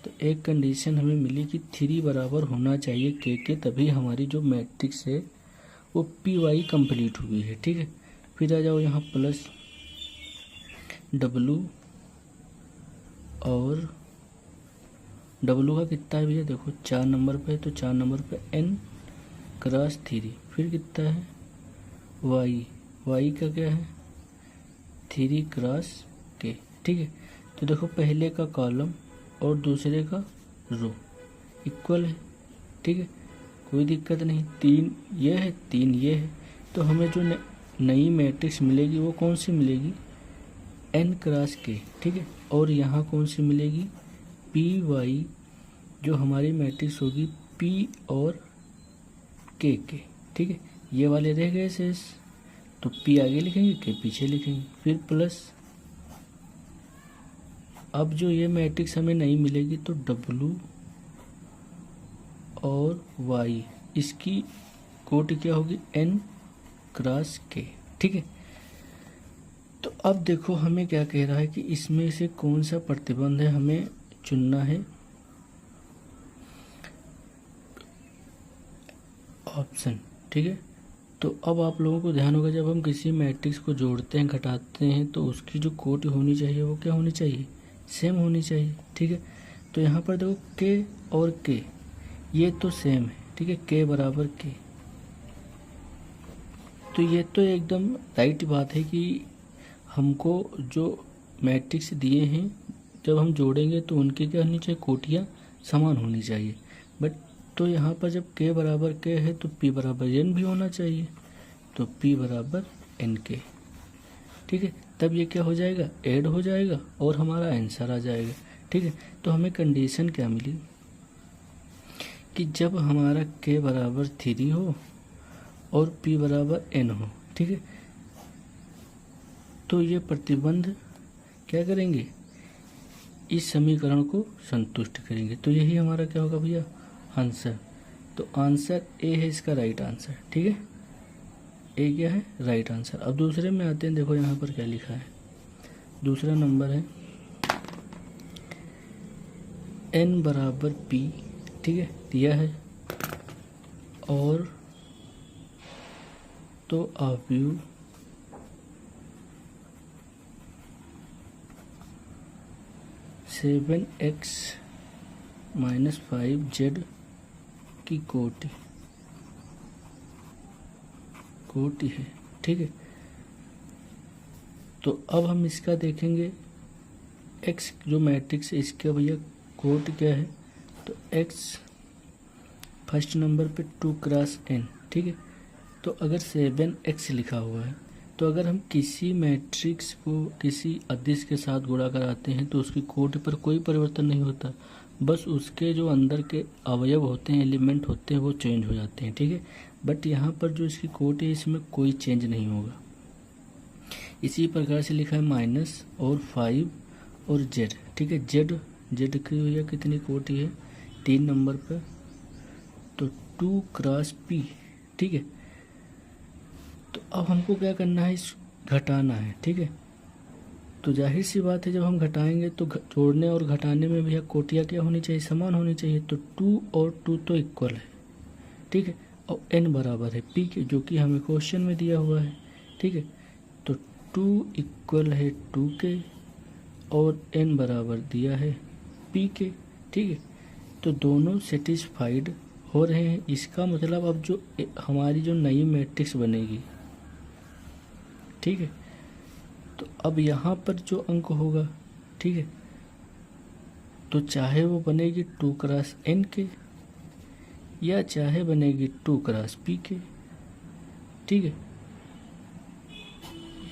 तो एक कंडीशन हमें मिली कि 3 बराबर होना चाहिए के, तभी हमारी जो मैट्रिक्स है वो पी वाई कम्प्लीट हुई है। ठीक है, फिर आ जाओ यहाँ प्लस डब्लू, और डब्लू का कितना है भैया, देखो 4 नंबर पे, तो 4 नंबर पे एन क्रॉस 3, फिर कितना है वाई का क्या है 3 क्रॉस के। ठीक है, तो देखो पहले का कॉलम और दूसरे का रो इक्वल है। ठीक है, कोई दिक्कत नहीं, 3 ये है 3 ये है, तो हमें जो नई मैट्रिक्स मिलेगी वो कौन सी मिलेगी, एन क्रॉस के। ठीक है, और यहाँ कौन सी मिलेगी, पी वाई, जो हमारी मैट्रिक्स होगी पी और के। ठीक है, ये वाले रह गए शेष, तो पी आगे लिखेंगे के पीछे लिखेंगे, फिर प्लस। अब जो ये मैट्रिक्स हमें नहीं मिलेगी तो डब्लू और वाई, इसकी कोट क्या होगी, एन क्रॉस के। ठीक है, तो अब देखो हमें क्या कह रहा है कि इसमें से कौन सा प्रतिबंध है हमें चुनना है, ऑप्शन। ठीक है, तो अब आप लोगों को ध्यान होगा, जब हम किसी मैट्रिक्स को जोड़ते हैं घटाते हैं तो उसकी जो कोट होनी चाहिए वो क्या होनी चाहिए, सेम होनी चाहिए। ठीक है, तो यहाँ पर देखो के और के ये तो सेम है। ठीक है, के बराबर के, तो ये तो एकदम राइट बात है कि हमको जो मैट्रिक्स दिए हैं जब हम जोड़ेंगे तो उनकी क्या होनी चाहिए, कोटियाँ समान होनी चाहिए। बट तो यहाँ पर जब के बराबर के है तो पी बराबर एन भी होना चाहिए, तो पी बराबर एन के। ठीक है, तब ये क्या हो जाएगा, ऐड हो जाएगा और हमारा आंसर आ जाएगा। ठीक है, तो हमें कंडीशन क्या मिली कि जब हमारा के बराबर 3 हो और पी बराबर एन हो। ठीक है, तो ये प्रतिबंध क्या करेंगे, इस समीकरण को संतुष्ट करेंगे। तो यही हमारा क्या होगा भैया, आंसर। तो आंसर ए है इसका राइट आंसर। ठीक है, ए क्या है, राइट आंसर। अब दूसरे में आते हैं, देखो यहाँ पर क्या लिखा है, दूसरा नंबर है एन बराबर पी। ठीक है, दिया है, और तो अवयव सेवन एक्स माइनस 5z की कोटि है। ठीक है, तो अब हम इसका देखेंगे, x जो मैट्रिक्स है इसका भैया कोट क्या है, तो x फर्स्ट नंबर पे 2 क्रॉस n। ठीक है, तो अगर 7x लिखा हुआ है तो अगर हम किसी मैट्रिक्स को किसी अदिश के साथ गुणा कराते हैं तो उसकी कोट पर कोई परिवर्तन नहीं होता, बस उसके जो अंदर के अवयव होते हैं, एलिमेंट होते हैं, वो चेंज हो जाते हैं। ठीक है, बट यहाँ पर जो इसकी कोट है इसमें कोई चेंज नहीं होगा। इसी प्रकार से लिखा है माइनस और 5 और z। ठीक है, जेड की भैया कितनी कोटि है, 3 नंबर पर, तो 2 क्रॉस p। ठीक है, तो अब हमको क्या करना है, इस घटाना है। ठीक है, तो जाहिर सी बात है जब हम घटाएंगे तो जोड़ने और घटाने में भैया कोटियाँ क्या होनी चाहिए, समान होनी चाहिए। तो 2 और 2 तो इक्वल है। ठीक है, और n बराबर है p के, जो कि हमें क्वेश्चन में दिया हुआ है। ठीक है, तो 2 इक्वल है 2 के और n बराबर दिया है p के। ठीक है, तो दोनों सेटिस्फाइड हो रहे हैं। इसका मतलब अब जो हमारी जो नई मैट्रिक्स बनेगी, ठीक है, तो अब यहाँ पर जो अंक होगा, ठीक है, तो चाहे वो बनेगी 2 क्रॉस n के या चाहे बनेगी 2 क्रॉस p के, ठीक है,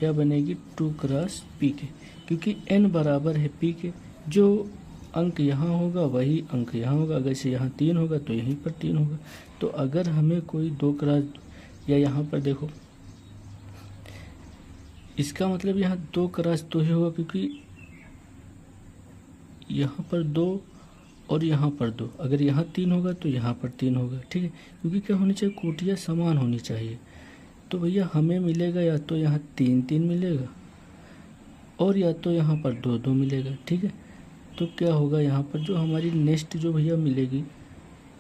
या बनेगी 2 क्रॉस p के, क्योंकि n बराबर है p के। जो अंक यहाँ होगा वही अंक यहाँ होगा। अगर से यहाँ 3 होगा तो यहीं पर 3 होगा। तो अगर हमें कोई 2 क्रॉस, या यहाँ पर देखो, इसका मतलब यहाँ 2 क्रॉस 2 ही होगा, क्योंकि यहाँ पर 2 और यहाँ पर 2। अगर यहाँ 3 होगा तो यहाँ पर 3 होगा, ठीक है, क्योंकि क्या होनी चाहिए, कोटियाँ समान होनी चाहिए। तो भैया हमें मिलेगा या तो यहाँ 3 3 मिलेगा और या तो यहाँ पर 2 2 मिलेगा, ठीक है। तो क्या होगा, यहाँ पर जो हमारी नेक्स्ट जो भैया मिलेगी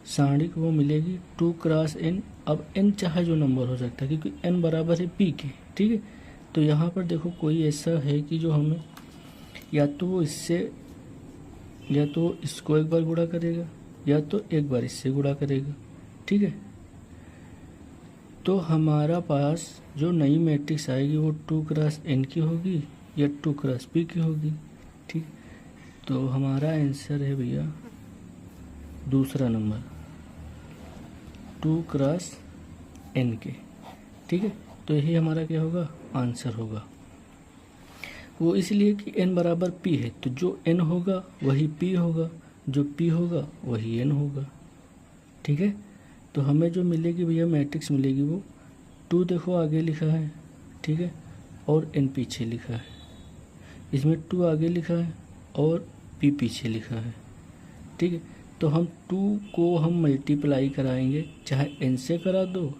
सारणिक, वो मिलेगी 2 क्रॉस n। अब n चाहे जो नंबर हो सकता है, क्योंकि n बराबर है p के, ठीक है। तो यहाँ पर देखो कोई ऐसा है कि जो हमें या तो वो इससे, या तो इसको एक बार गुणा करेगा या तो एक बार इससे गुणा करेगा, ठीक है। तो हमारा पास जो नई मैट्रिक्स आएगी वो 2 क्रॉस n की होगी या 2 क्रॉस p की होगी, ठीक। तो हमारा आंसर है भैया दूसरा नंबर, 2 क्रॉस n के, ठीक है। तो यही हमारा क्या होगा, आंसर होगा। वो इसलिए कि n बराबर p है, तो जो n होगा वही p होगा, जो p होगा वही n होगा, ठीक है। तो हमें जो मिलेगी भैया मैट्रिक्स मिलेगी वो 2 देखो आगे लिखा है, ठीक है, और n पीछे लिखा है। इसमें 2 आगे लिखा है और p पीछे लिखा है, ठीक है। तो हम 2 को हम मल्टीप्लाई कराएंगे, चाहे n से करा दो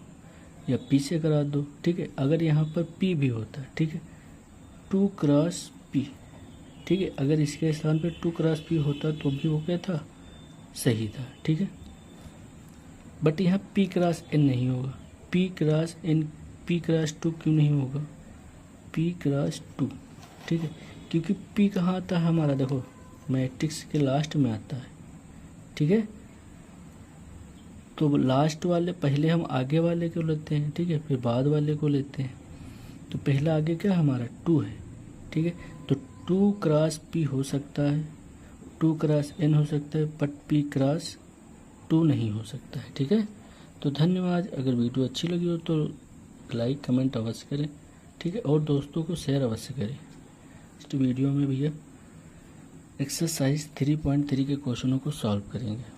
या p से करा दो, ठीक है। अगर यहाँ पर p भी होता है, ठीक है, 2 क्रॉस p, ठीक है, अगर इसके स्थान पे 2 क्रॉस p होता तो भी वो क्या था, सही था, ठीक है। बट यहाँ p क्रॉस n नहीं होगा, p cross n, p cross 2 क्यों नहीं होगा, p क्रॉस 2, ठीक है, क्योंकि p कहाँ आता है हमारा, देखो मैट्रिक्स के लास्ट में आता है, ठीक है। तो लास्ट वाले पहले हम आगे वाले को लेते हैं, ठीक है, फिर बाद वाले को लेते हैं। तो पहला आगे क्या हमारा 2 है, ठीक है। तो 2 क्रॉस p हो सकता है, 2 क्रॉस n हो सकता है, बट p क्रॉस 2 नहीं हो सकता है, ठीक है। तो धन्यवाद। अगर वीडियो अच्छी लगी हो तो लाइक कमेंट अवश्य करें, ठीक है, और दोस्तों को शेयर अवश्य करें। इस वीडियो में भैया एक्सरसाइज 3.3 के क्वेश्चनों को सॉल्व करेंगे।